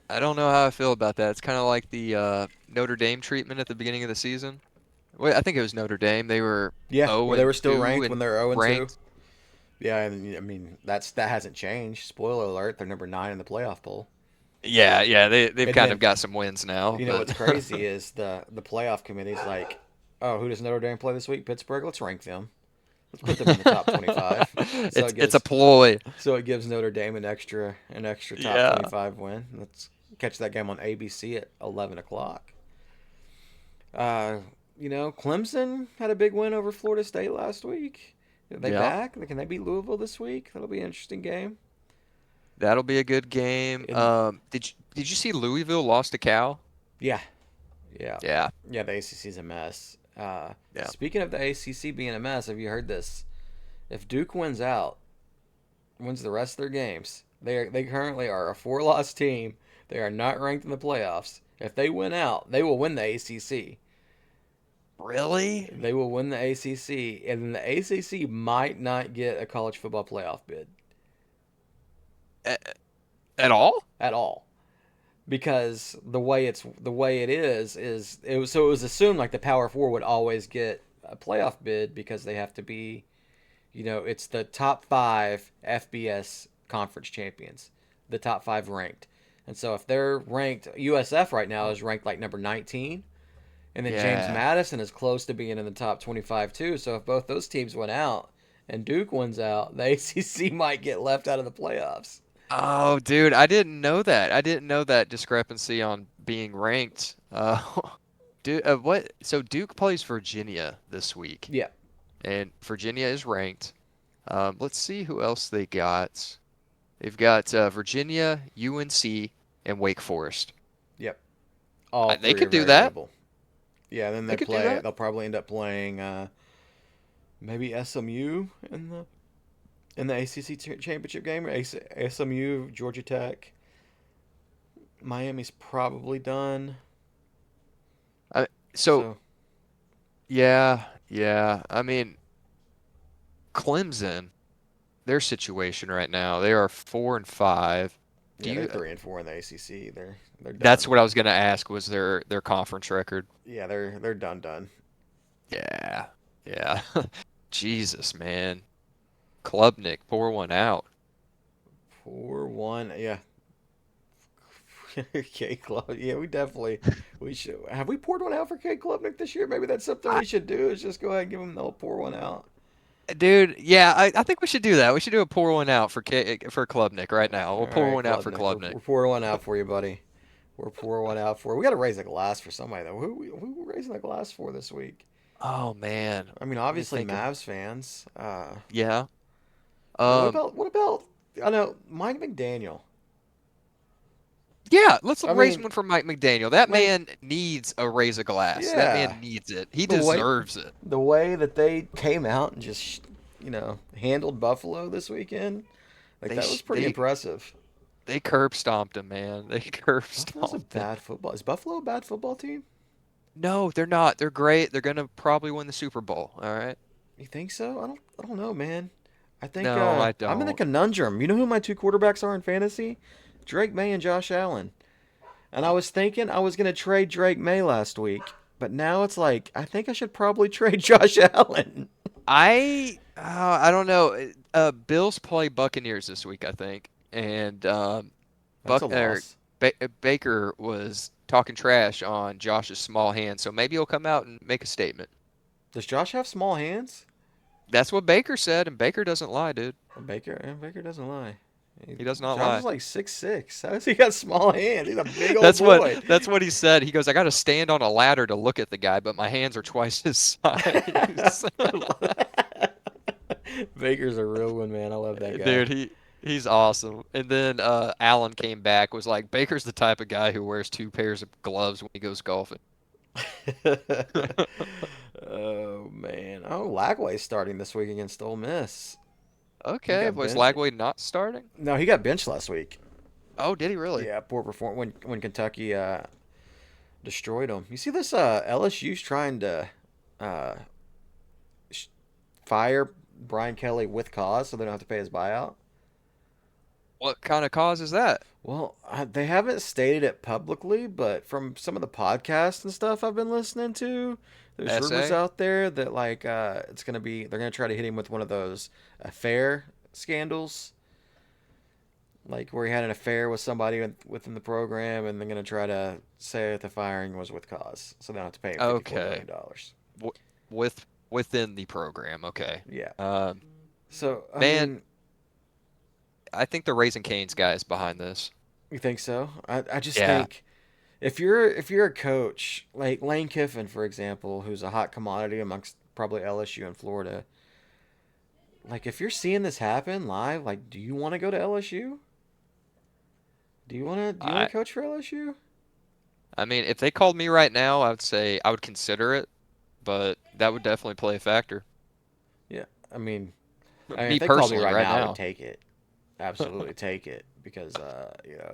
I don't know how I feel about that. It's kind of like the Notre Dame treatment at the beginning of the season. Well, I think it was Notre Dame. They were Yeah, 0 where they were and still 2 ranked when and they're 0 and 2. ranked. Yeah, and I mean that hasn't changed. Spoiler alert: they're number 9 in the playoff poll. Yeah, yeah, they've And kind of then got some wins now, you know but what's crazy is the playoff committee's like, oh, who does Notre Dame play this week? Pittsburgh. Let's rank them. Let's put them in the top 25. So it's a ploy. it gives Notre Dame an extra top Yeah. 25 win. Let's catch that game on ABC at 11 o'clock. Uh, Clemson had a big win over Florida State last week. Are they Yeah. back? Can they beat Louisville this week? That'll be an interesting game. That'll be a good game. And Did you see Louisville lost to Cal? yeah, yeah, Yeah. yeah. The ACC's a mess. Yeah. Speaking of the ACC being a mess, have you heard this? If Duke wins the rest of their games, they currently are a 4-loss team. They are not ranked in the playoffs. If they win out, they will win the ACC. Really? They will win the ACC, and then the ACC might not get a college football playoff bid A- At all? at all because the way it is it was assumed like the Power Four would always get a playoff bid because they have to be, it's the top 5 FBS conference champions, the top 5 ranked, and so if they're ranked, USF right now is ranked like number 19. And then James Yeah. Madison is close to being in the top 25 too. So if both those teams went out and Duke wins out, the ACC might get left out of the playoffs. Oh, dude, I didn't know that. I didn't know that discrepancy on being ranked. Dude, what? So Duke plays Virginia this week, Yeah. and Virginia is ranked. Let's see who else they got. They've got Virginia, UNC, and Wake Forest. Yep. All They 3 are could do very that. winnable. Yeah. Then They they could do play. that. They'll probably end up playing maybe SMU in the ACC championship game. SMU, Georgia Tech. Miami's probably done. I, so So yeah, yeah. I mean, Clemson, their situation right now, they are 4-5. Do yeah, they're you? 3-4 in the ACC. They're That's done. what I was gonna ask. Was their conference record? Yeah, they're done. Yeah, yeah. Jesus, man. Klubnik, pour one out. 4-1. Yeah. K Club. Yeah, we should have we poured one out for K Klubnik this year. Maybe that's something I, we should do. Is just go ahead and give him the whole pour one out. dude, yeah, I think we should do that. We should do a pour one out for Klubnik right now. All We'll pour right, one out for Klubnik. Klubnik. We're pouring one out for you, buddy. We're pouring one out for. We got to raise a glass for somebody though. Who we raising a glass for this week? Oh man, I mean, let me obviously think of. Mavs fans. Yeah, Um, what about I know Mike McDaniel. yeah, let's I raise mean, one for Mike McDaniel. That like man needs a raise of glass. That yeah, man needs it. He the way deserves it. the way that they came out and just handled Buffalo this weekend, like They that was sh- pretty they impressive. they curb stomped him, man. They curb Buffalo's a stomped him. bad football. Is Buffalo a bad football team? No, they're not. They're great. They're gonna probably win the Super Bowl. All right. You think so? I don't know, man. I think No, I I'm in a don't. conundrum. You know who my two quarterbacks are in fantasy? Drake May and Josh Allen. And I was thinking I was gonna trade Drake May last week, but now it's like I think I should probably trade Josh Allen. I don't know. Bills play Buccaneers this week, I think, and That's a Buck or loss. Baker was talking trash on Josh's small hand, so maybe he'll come out and make a statement. Does Josh have small hands? That's what Baker said, and Baker doesn't lie, dude. Baker doesn't lie. He does not Josh lie. is like 6'6". How does he got small hands? He's a big old That's what boy. that's what he said. He goes, I got to stand on a ladder to look at the guy, but my hands are twice his size. Baker's a real one, man. I love that guy. Dude, he's awesome. And then Allen came back, was like, Baker's the type of guy who wears two pairs of gloves when he goes golfing. Oh man. Oh, Lagway's starting this week against Ole Miss. He Okay, got was benched. Lagway not starting? No, he got benched last week. Oh, did he really? Yeah, poor perform when Kentucky destroyed him. You see this LSU's trying to uh, sh- fire Brian Kelly with cause so they don't have to pay his buyout. What kind of cause is that? Well, they haven't stated it publicly, but from some of the podcasts and stuff I've been listening to, there's rumors SA? out there that they're gonna try to hit him with one of those affair scandals, like where he had an affair with somebody within the program, and they're gonna try to say that the firing was with cause, so they don't have to pay him $54 Okay. million dollars. W within the program. Okay. Yeah. Um, So I man, mean, I think the Raising Cane's guy is behind this. you think so? I just Yeah. think if you're a coach like Lane Kiffin, for example, who's a hot commodity amongst probably LSU and Florida, like if you're seeing this happen live, like do you want to go to LSU? Do you want to I coach for LSU? I mean, if they called me right now, I would say I would consider it, but that would definitely play a factor. Yeah, I mean Me if they called me personally, right right now, I would now. take it. Absolutely take it because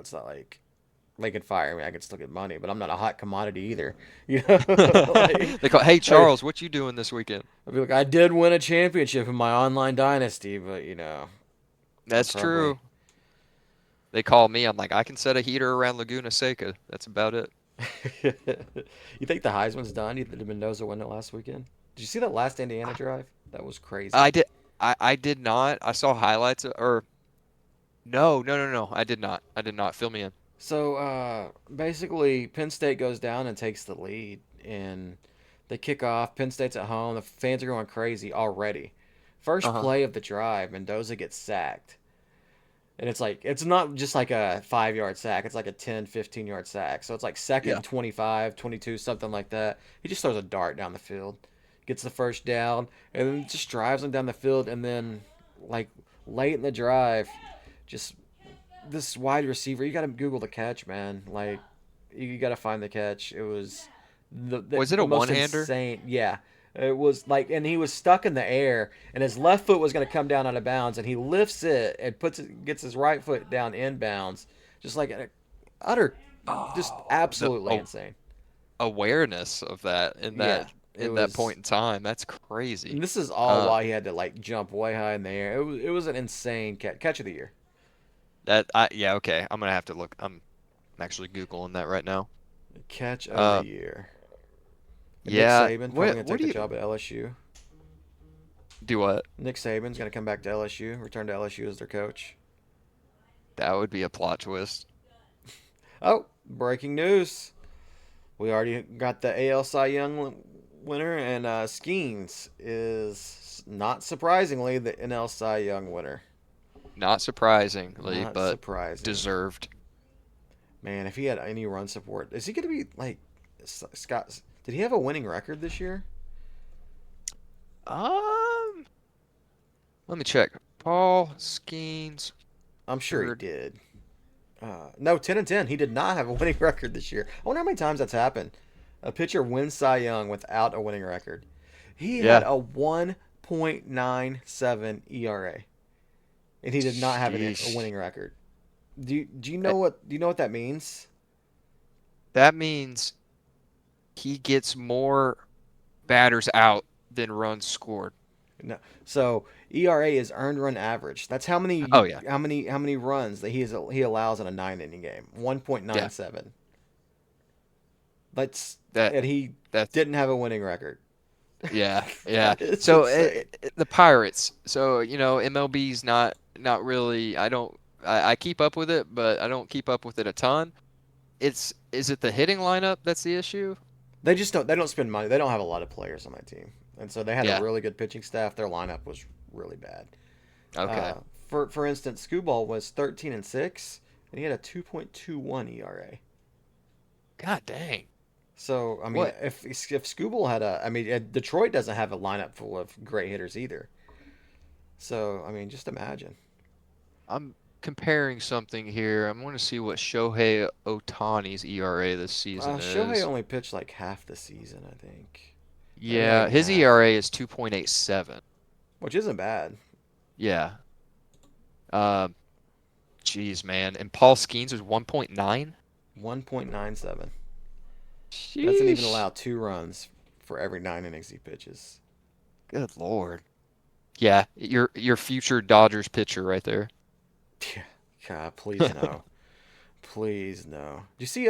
it's not like they could fire me. I could still get money, but I'm not a hot commodity either. You know, like, They call, hey I, Charles, what you doing this weekend? I'd be like, I did win a championship in my online dynasty, but I'll That's probably. true. They call me, I'm like, I can set a heater around Laguna Seca. That's about it. You think the Heisman's done? You think Mendoza won it last weekend? Did you see that last Indiana I, drive? That was crazy. I did I did not. I saw highlights or no. I did not. I did not. Fill me in. So basically, Penn State goes down and takes the lead, and they kick off. Penn State's at home. The fans are going crazy already. First Uh-huh. play of the drive, Mendoza gets sacked. And it's like, it's not just like a 5 yard sack. It's like a 10, 15 yard sack. So it's like second Yeah. and 25, 22, something like that. He just throws a dart down the field, gets the first down, and then just drives him down the field. And then, like, late in the drive, just this wide receiver, you got to Google the catch, man. Like, you got to find the catch. It was Was it a the most one-hander? insane. Yeah. It was like, and he was stuck in the air, and his left foot was going to come down out of bounds, and he lifts it and gets his right foot down inbounds, just like an utter, just Oh, the absolutely insane. awareness of that Yeah, it in that was. point in time. That's And crazy. this is all Uh, why he had to like jump way high in the air. It was an insane catch of the year. yeah, okay. I'm gonna have to look. I'm actually Googling that right now. Catch of the Uh, year. And Nick yeah. Saban probably going to What take do the you job at LSU. do? What? Nick Saban's going to come back to LSU, return to LSU as their coach. That would be a plot twist. Oh, breaking news. We already got the AL Cy Young winner, and Skeens is not surprisingly the NL Cy Young winner. Not surprisingly, Not but surprising. deserved. Man, if he had any run support, is he going to be like Scott? Did he have a winning record this year? Um, Let me check. Paul Skeens I'm sure he third. did. No, 10-10. He did not have a winning record this year. I wonder how many times that's happened. A pitcher wins Cy Young without a winning record. He had Yeah. a 1.97 ERA, and he did not have a Sheesh. winning record. Do you Uh, know what that means? That means he gets more batters out than runs scored. No. So ERA is earned run average. That's how many Oh yeah. how many runs that he allows in a 9 inning game. Yeah. 1.97. That's That and he that's didn't have a winning record. yeah. Yeah. That is So insane. the Pirates. So, MLB's not really I keep up with it, but I don't keep up with it a ton. Is it the hitting lineup that's the issue? They don't spend money. They don't have a lot of players on that team, and so they had a Yeah. really good pitching staff. Their lineup was really bad. Okay. Uh, for instance, Skubal was 13-6, and he had a 2.21 ERA. God dang. So I mean, What? if Skubal had I mean, Detroit doesn't have a lineup full of great hitters either. So I mean, just imagine. I'm comparing something here. I'm going to see what Shohei Ohtani's ERA this season Shohei is. only pitched like half the season, I think, maybe not Yeah, even his half, ERA is 2.87. which isn't bad. Yeah. Um, Geez, man. And Paul Skeens was 1.9? 1.97. Doesn't even Sheesh. allow 2 runs for every 9 innings he pitches. Good Lord. Yeah, your future Dodgers pitcher right there. Yeah, God, please no, please no. Do you see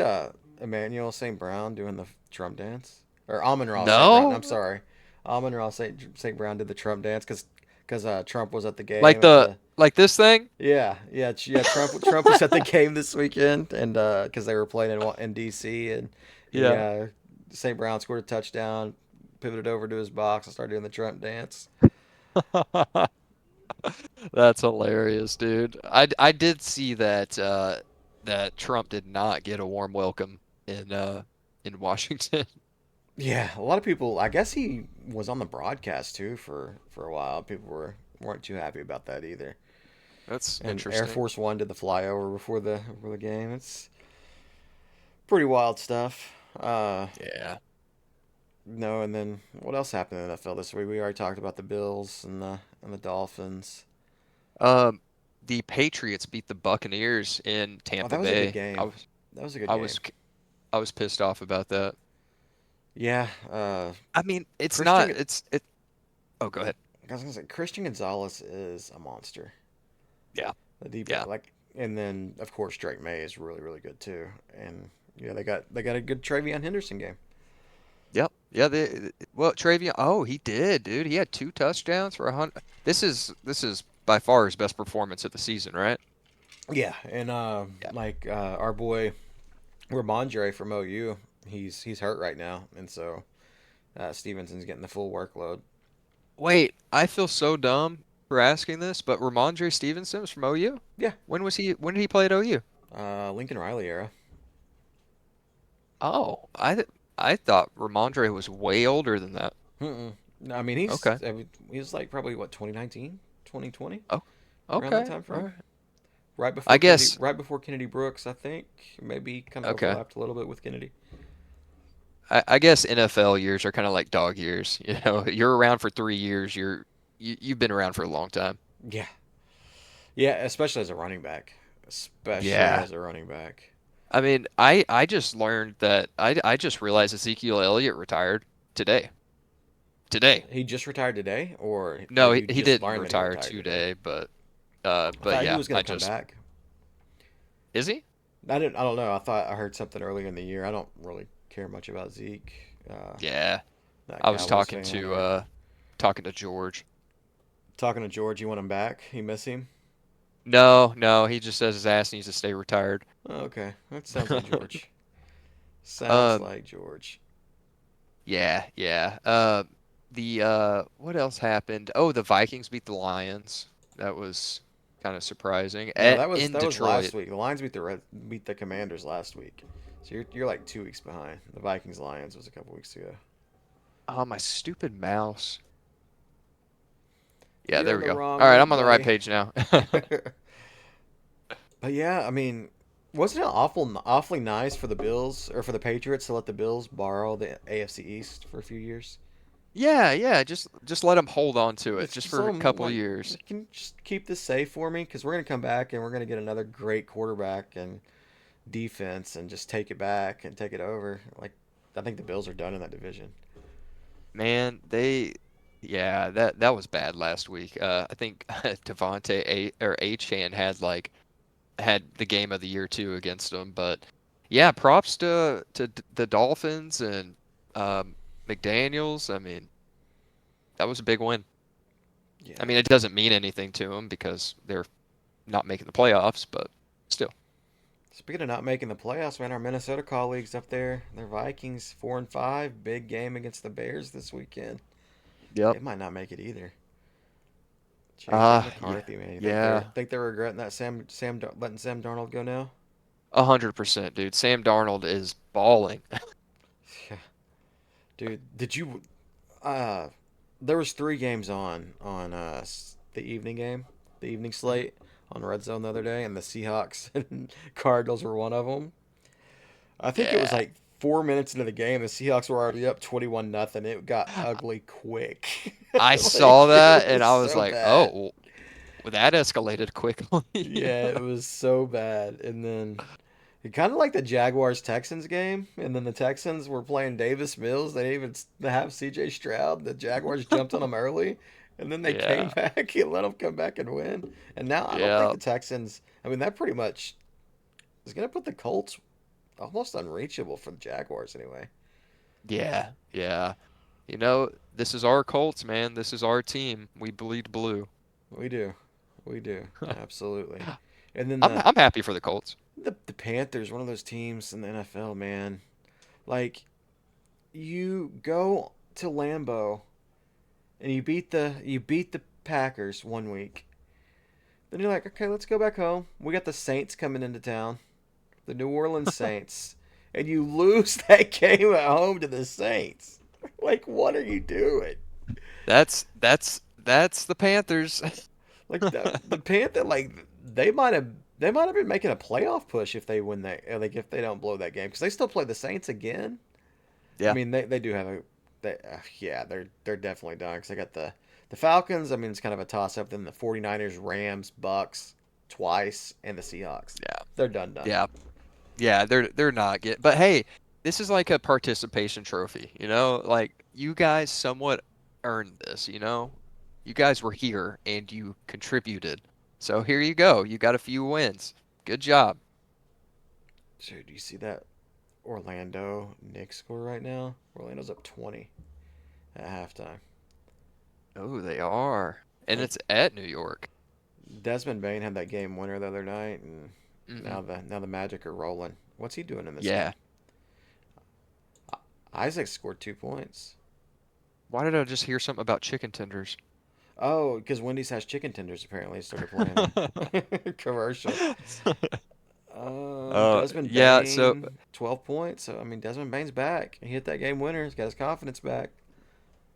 Emmanuel St. Brown doing the Trump dance, or Amon Ra St. Brown? I'm No? sorry, Amon Ra St. Brown did the Trump dance because Trump was at the Like game at the the like this thing? yeah Trump was at the game this weekend, and because they were playing in DC, and he Yeah. St. Brown scored a touchdown, pivoted over to his box and started doing the Trump dance. That's hilarious, dude. I did see that that Trump did not get a warm welcome in Washington. Yeah, a lot of people. I guess he was on the broadcast too for a while. People weren't too happy about that either. That's And Air interesting. Force One did the flyover before the game. It's pretty wild stuff. Yeah. No, and then what else happened in the NFL this week? We already talked about the Bills and the Dolphins. Um, the Patriots beat the Buccaneers in Oh, Tampa that was a good Bay. game. That was a good I game. was I was pissed off about that. Yeah, I mean, it's not Christian. it's it Oh, go ahead. I was gonna say Christian Gonzalez is a monster. Yeah. The deep Yeah. like, and then of course Drake May is really really good too. And yeah, they got a good Travion Henderson game. Yep. Yeah, well, Travion, oh, he did, dude. He had 2 touchdowns for 100. This is by far his best performance of the season, right? Yeah, and Yeah. like our boy Ramondre from OU, he's hurt right now, and so Stevenson's getting the full workload. Wait, I feel so dumb for asking this, but Ramondre Stevenson was from OU? Yeah, When did he play at OU? Lincoln Riley era. Oh, I thought Ramondre was way older than that. Mm-mm. No, I mean Okay. he's like probably what 2019, 2020, Oh, around that okay. time All frame. right. I guess Right before Kennedy Brooks, I think. Maybe kind of okay. overlapped a little bit with Kennedy. I guess NFL years are kind of like dog years. You're around for 3 years. You've been around for a long time. Yeah, yeah, especially as a running back. Especially Yeah. as a running back. I mean, I just learned that I just realized Ezekiel Elliott retired today. Today. He just retired today, or No, he, you he just didn't learned that he retire retired today. today, but I but thought he yeah, was going I to come just back. is he? I don't know. I thought I heard something earlier in the year. I don't really care much about Zeke. Yeah. Not a I was Cowboys fan or talking to George. talking to George. You want him back? You miss him? No, no, he just says his ass needs to stay retired. Oh, okay, that sounds like George. Sounds Um, like George. yeah, yeah. The what else happened? Oh, the Vikings beat the Lions. That was kind of surprising. No, In that was last Detroit. week. The Lions beat the Commanders last week. So you're like 2 weeks behind. The Vikings Lions was a couple weeks ago. Oh, my stupid mouse. Yeah, You're there in we the go. wrong All right, I'm league, on the right buddy. page now. But yeah, I mean, wasn't it awfully nice for the Bills or for the Patriots to let the Bills borrow the AFC East for a few years? Yeah, yeah, just let them hold on to it just Just for let a them couple years. can you just keep this safe for me because we're gonna come back and we're gonna get another great quarterback and defense and just take it back and take it over. Like I think the Bills are done in that division. Man, yeah, that was bad last week. I think Devontae or Achan had the game of the year too against them. But yeah, props to the Dolphins and McDaniels. I mean, that was a big win. I Yeah. mean, it doesn't mean anything to them because they're not making the playoffs, but still. Speaking of not making the playoffs, man, our Minnesota colleagues up there, their Vikings 4-5, big game against the Bears this weekend. Yep. They might not make it either. JJ Yeah, McCarthy, man, you yeah, think they're regretting that letting Sam Darnold go now? 100%, dude. Sam Darnold is balling. Yeah, dude. Did you? Uh, there was three games on the evening game, the evening Mhm. slate on Red Zone the other day, and the Seahawks and Cardinals were one of them. I think it was Yeah, like 4 minutes into the game, the Seahawks were already up 21-0. It got ugly quick. I saw Like that it and was I was so like, bad. oh, well, that escalated quickly. Yeah, it was so bad. And then it kind of like the Jaguars Texans game, and then the Texans were playing Davis Mills. They didn't even have C.J. Stroud. The Jaguars jumped on them early, and then they came Yeah, back and let them come back and win. And now I don't think yeah, the Texans. I mean, that pretty much is going to put the Colts almost unreachable for the Jaguars anyway. yeah. This is our Colts, man. This is our team. We bleed blue. We do, we do, absolutely. And then I'm happy for the Colts. the Panthers, one of those teams in the NFL, man. Like you go to Lambeau and you beat the Packers one week. Then you're like, okay, let's go back home. We got the Saints coming into town, the New Orleans Saints, and you lose that game at home to the Saints. Like, what are you doing? That's the Panthers. Like the Panther, like they might have they might have been making a playoff push if they win that, like if they don't blow that game because they still play the Saints again. I Yeah, mean, they do have yeah, they're definitely done because they got the Falcons. I mean, it's kind of a toss up. Then the 49ers, Rams, Bucks twice, and the Seahawks. yeah, They're done. yeah, yeah. They're not get. But hey, this is like a participation trophy. Like you guys somewhat earned this. You guys were here and you contributed. So here you go. You got a few wins. Good job. Dude, do you see that Orlando Knicks score right now? Orlando's up 20 at halftime. Oh, they are. And Like it's at New York. Desmond Bain had that game winner the other night, and Hmm. now the Magic are rolling. What's he doing in this Yeah. game? Isaac scored 2 points. Why did I just hear something about chicken tenders? Oh, because Wendy's has chicken tenders. Apparently, he started playing them. Commercial. Desmond Yeah, so Bain, 12 points. So I mean, Desmond Bain's back. He hit that game winner. He's got his confidence back.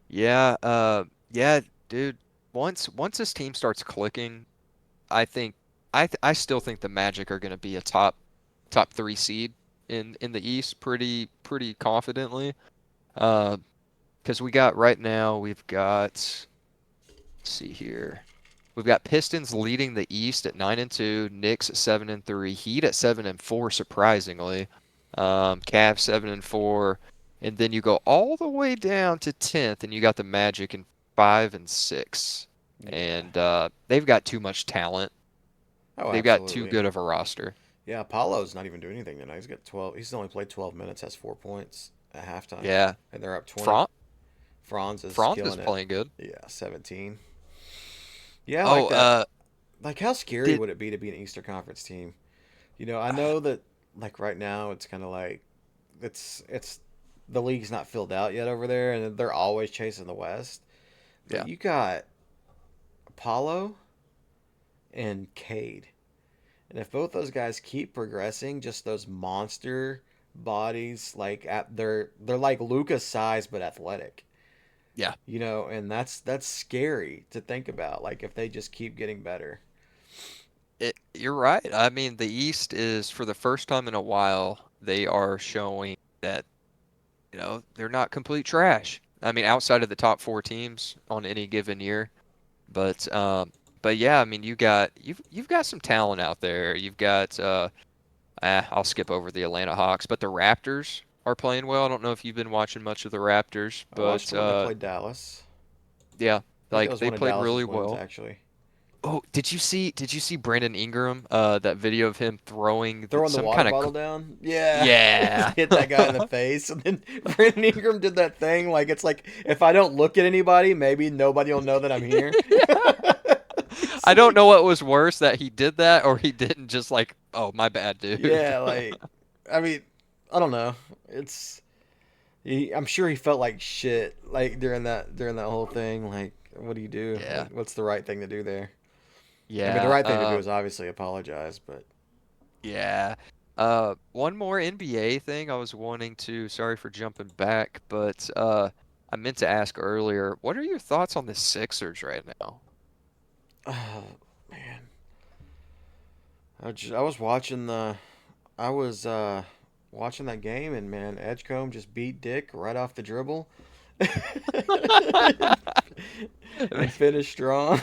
yeah, yeah, dude. Once this team starts clicking, I think I still think the Magic are going to be a top three seed in the East pretty confidently. Uh, because we got right now we've got let's see here. We've got Pistons leading the East at 9-2, Knicks at 7-3, Heat at 7-4, surprisingly. Cavs 7-4, and then you go all the way down to 10th, and you got the Magic in 5-6, Yeah. and they've got too much talent. Oh, They've got too absolutely. good of a roster. Yeah, Apollo's not even doing anything tonight. He's got 12. He's only played 12 minutes. Has 4 points at halftime, Yeah, and they're up 20. Franz Franz is Franz is killing it. playing good. Yeah, 17. Yeah, I like Oh, that. Like, how scary did would it be to be an Eastern Conference team? I know that like right now it's kind of like it's the league's not filled out yet over there, and they're always chasing the West. But yeah, you got Apollo and Cade, and if both those guys keep progressing, just those monster bodies, like they're like Luka's size but athletic. Yeah, And that's scary to think about. Like if they just keep getting better. you're right. I mean, the East is for the first time in a while, they are showing that, they're not complete trash. I mean, outside of the top four teams on any given year. But but yeah, I mean, you've got some talent out there. You've got I'll skip over the Atlanta Hawks, but the Raptors are playing well. I don't know if you've been watching much of the Raptors, I watched but them when they played Dallas. yeah, I think that like was they one of played really Dallas's wins, well. actually. Oh, did you see Brandon Ingram? That video of him throwing Throwing the some water kind of bottle down. Yeah. yeah. Hit that guy in the face. And then Brandon Ingram did that thing. Like, it's like, if I don't look at anybody, maybe nobody will know that I'm here. It's I don't like, know what was worse, that he did that or he didn't, just like, oh, my bad, dude. yeah, like, I mean, I don't know. It's, I'm sure he felt like shit, like, during that whole thing. Like, what do you do? Yeah. What's the right thing to do there? I mean, the Yeah. right thing to do is obviously apologize, but Yeah. One more NBA thing I was wanting to, sorry for jumping back, but I meant to ask earlier, what are your thoughts on the Sixers right now? oh man, I was watching the I was watching that game, and man, Edgecombe just beat Dick right off the dribble, and finished strong.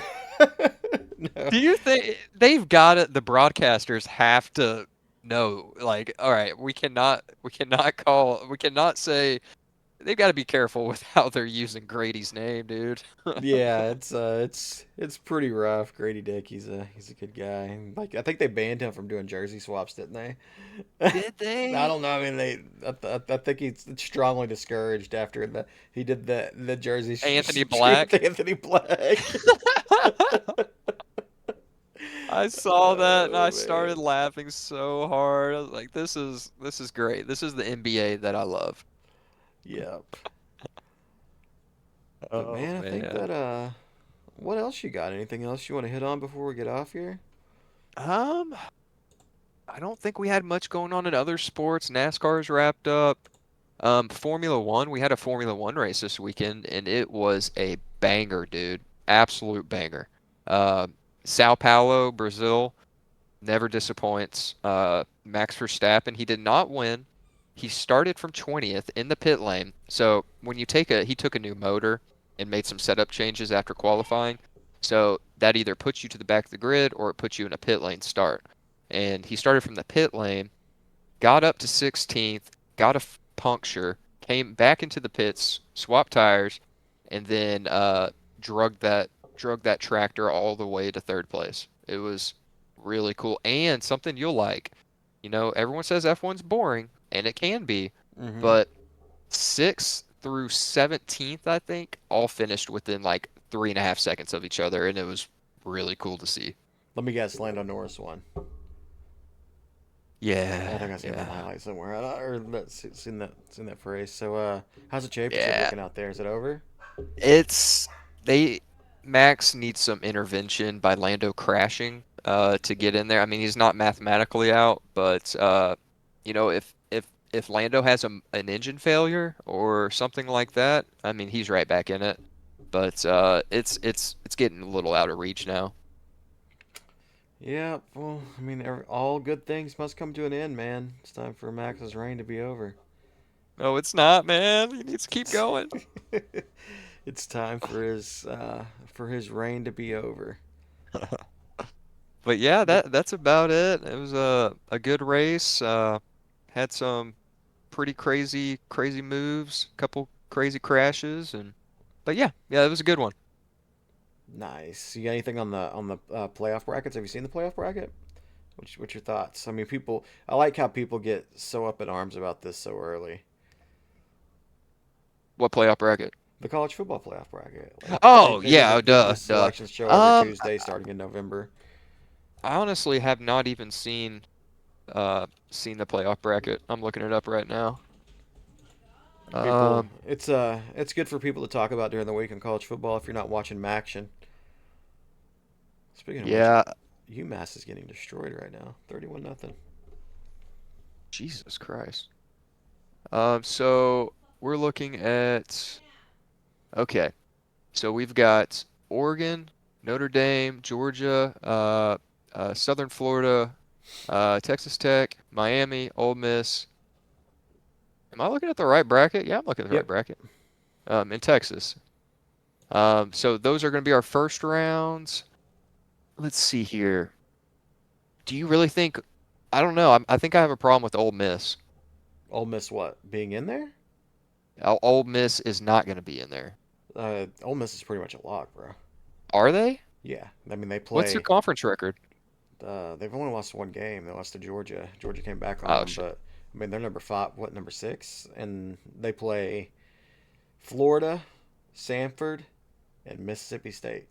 No. Do you think they've got it? The broadcasters have to know, like, all right, we cannot say they've got to be careful with how they're using Grady's name, dude. Yeah, it's pretty rough. Grady Dick, he's a good guy. Like I think they banned him from doing jersey swaps, didn't they? Did I they? don't know. I mean, I think he's strongly discouraged after he did the jersey Anthony stream with Black? Anthony Black. I saw that and I Oh started man. laughing so hard. I was like, this is great. This is the NBA that I love. Yep. But Oh man, I think man. that what else you got? Anything else you want to hit on before we get off here? Um, I don't think we had much going on in other sports. NASCAR's wrapped up. Formula One, we had a Formula One race this weekend and it was a banger, dude. Absolute banger. Uh, Sao Paulo, Brazil. Never disappoints. Max Verstappen, he did not win. He started from 20th in the pit lane. So when he took a new motor and made some setup changes after qualifying. So that either puts you to the back of the grid or it puts you in a pit lane start. And he started from the pit lane, got up to 16th, got a puncture, came back into the pits, swapped tires, and then drug that tractor all the way to third place. It was really cool and something you'll like. Everyone says F1's boring, and it can be, Mm-hmm. but 6th through 17th, I think, all finished within like 3.5 seconds of each other, and it was really cool to see. Let me guess, Lando Norris won. I Yeah, think I seen that yeah, highlight somewhere. Seen that phrase. So, how's the championship yeah. looking out there? Is it over? It's they Max needs some intervention by Lando crashing to get in there. I mean, he's not mathematically out, but if Lando has an engine failure or something like that, I mean, he's right back in it. But it's getting a little out of reach now. Yeah. Well, I mean, all good things must come to an end, man. It's time for Max's reign to be over. No, it's not, man. He needs to keep going. It's time for his reign to be over. But yeah, But that's about it. It was a good race. Had some pretty crazy moves, couple crazy crashes, and but yeah, it was a good one. nice. You got anything on the playoff brackets? Have you seen the playoff bracket? What's your thoughts? I mean, people. I like how people get so up in arms about this so early. What playoff bracket? The college football playoff bracket. Like they, Oh they did yeah, the, oh, they did duh, the duh. selection show every Um, Tuesday starting in November. I honestly have not even seen the playoff bracket. I'm looking it up right now. People, Um, it's good for people to talk about during the week in college football if you're not watching Maction. Speaking of which, yeah, UMass is getting destroyed right now, 31-0. Jesus Christ. So we're looking at Okay. So we've got Oregon, Notre Dame, Georgia, Southern Florida, Texas Tech, Miami, Ole Miss. Am I looking at the right bracket? Yeah, I'm looking at the right Yep. bracket. In Texas. So those are going to be our first rounds. Let's see here. Do you really think? I don't know. I think I have a problem with Ole Miss. Ole Miss what? Being in there? Ole Miss is not going to be in there. Ole Miss is pretty much a lock, bro. Are they? Yeah. I mean, they What's their play. conference record? They've only lost one game. They lost to Georgia. Georgia came back on Oh them, shit. but I mean, they're number five. What, number six? And they play Florida, Sanford, and Mississippi State.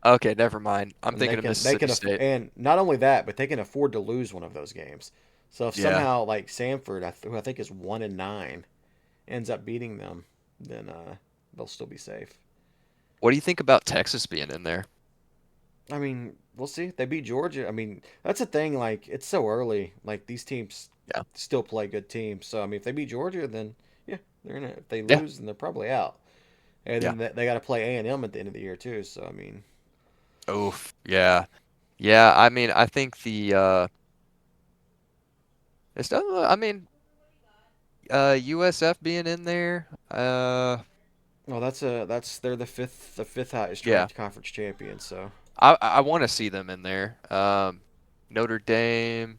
Okay, never mind. I'm And thinking of Mississippi State. and not only that, but they can afford to lose one of those games. So if Yeah. somehow like Sanford, who I think is 1-9, ends up beating them, then they'll still be safe. What do you think about Texas being in there? I mean, we'll see. They beat Georgia. I mean, that's the thing. Like, it's so early. Like, these teams Yeah. still play good teams. So, I mean, if they beat Georgia, then yeah, they're in it. If they Yeah. lose, then they're probably out. And Yeah. then they got to play A&M at the end of the year too. So, I mean, Oof. Yeah. Yeah. I mean, I think the it's not, I mean, USF being in there. well, that's they're the fifth highest Yeah. ranked conference champion. So, I want to see them in there. Notre Dame.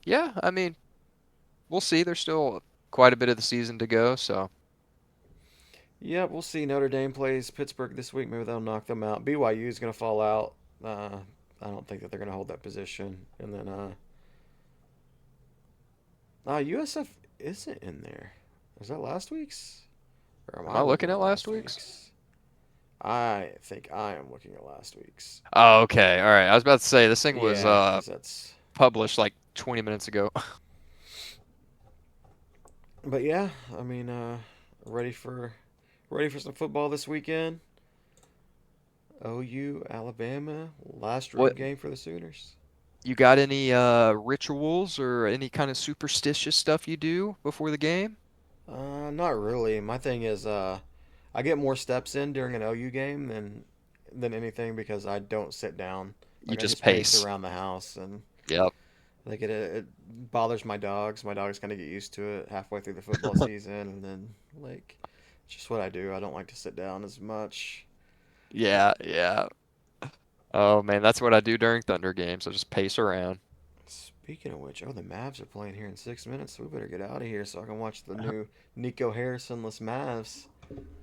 Yeah. I mean, we'll see. There's still quite a bit of the season to go. So yeah, we'll see. Notre Dame plays Pittsburgh this week. Maybe they'll knock them out. BYU is going to fall out. I don't think that they're going to hold that position. And then USF isn't in there. Was that last week's? Or am am I I looking looking at at last last week's? week's? I think I am looking at last week's. Oh, okay. All right. I was about to say this thing was Yeah, because that's. published like 20 minutes ago. But yeah, I mean, ready for ready for some football this weekend. OU, Alabama, last What road game for the Sooners. you got any rituals or any kind of superstitious stuff you do before the game? Not really. My thing is, I get more steps in during an OU game than anything because I don't sit down. You Like I just just pace pace. around the house and Yep. like it bothers my dogs. My dogs kind of get used to it halfway through the football season, and then like it's just what I do. I don't like to sit down as much. Yeah, yeah. Oh man, that's what I do during Thunder games. I just pace around. Speaking of which, oh, the Mavs are playing here in 6 minutes, so we better get out of here so I can watch the new Nico Harrison-less Mavs.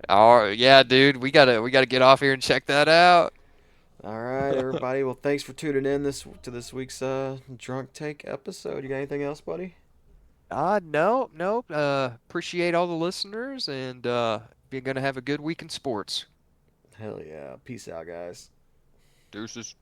Oh yeah, dude, we gotta get off here and check that out. All right, everybody. Well, thanks for tuning in this week's drunk take episode. You got anything else, buddy? No, no. Appreciate all the listeners and you're gonna have a good week in sports. Hell yeah. Peace out, guys. Deuces.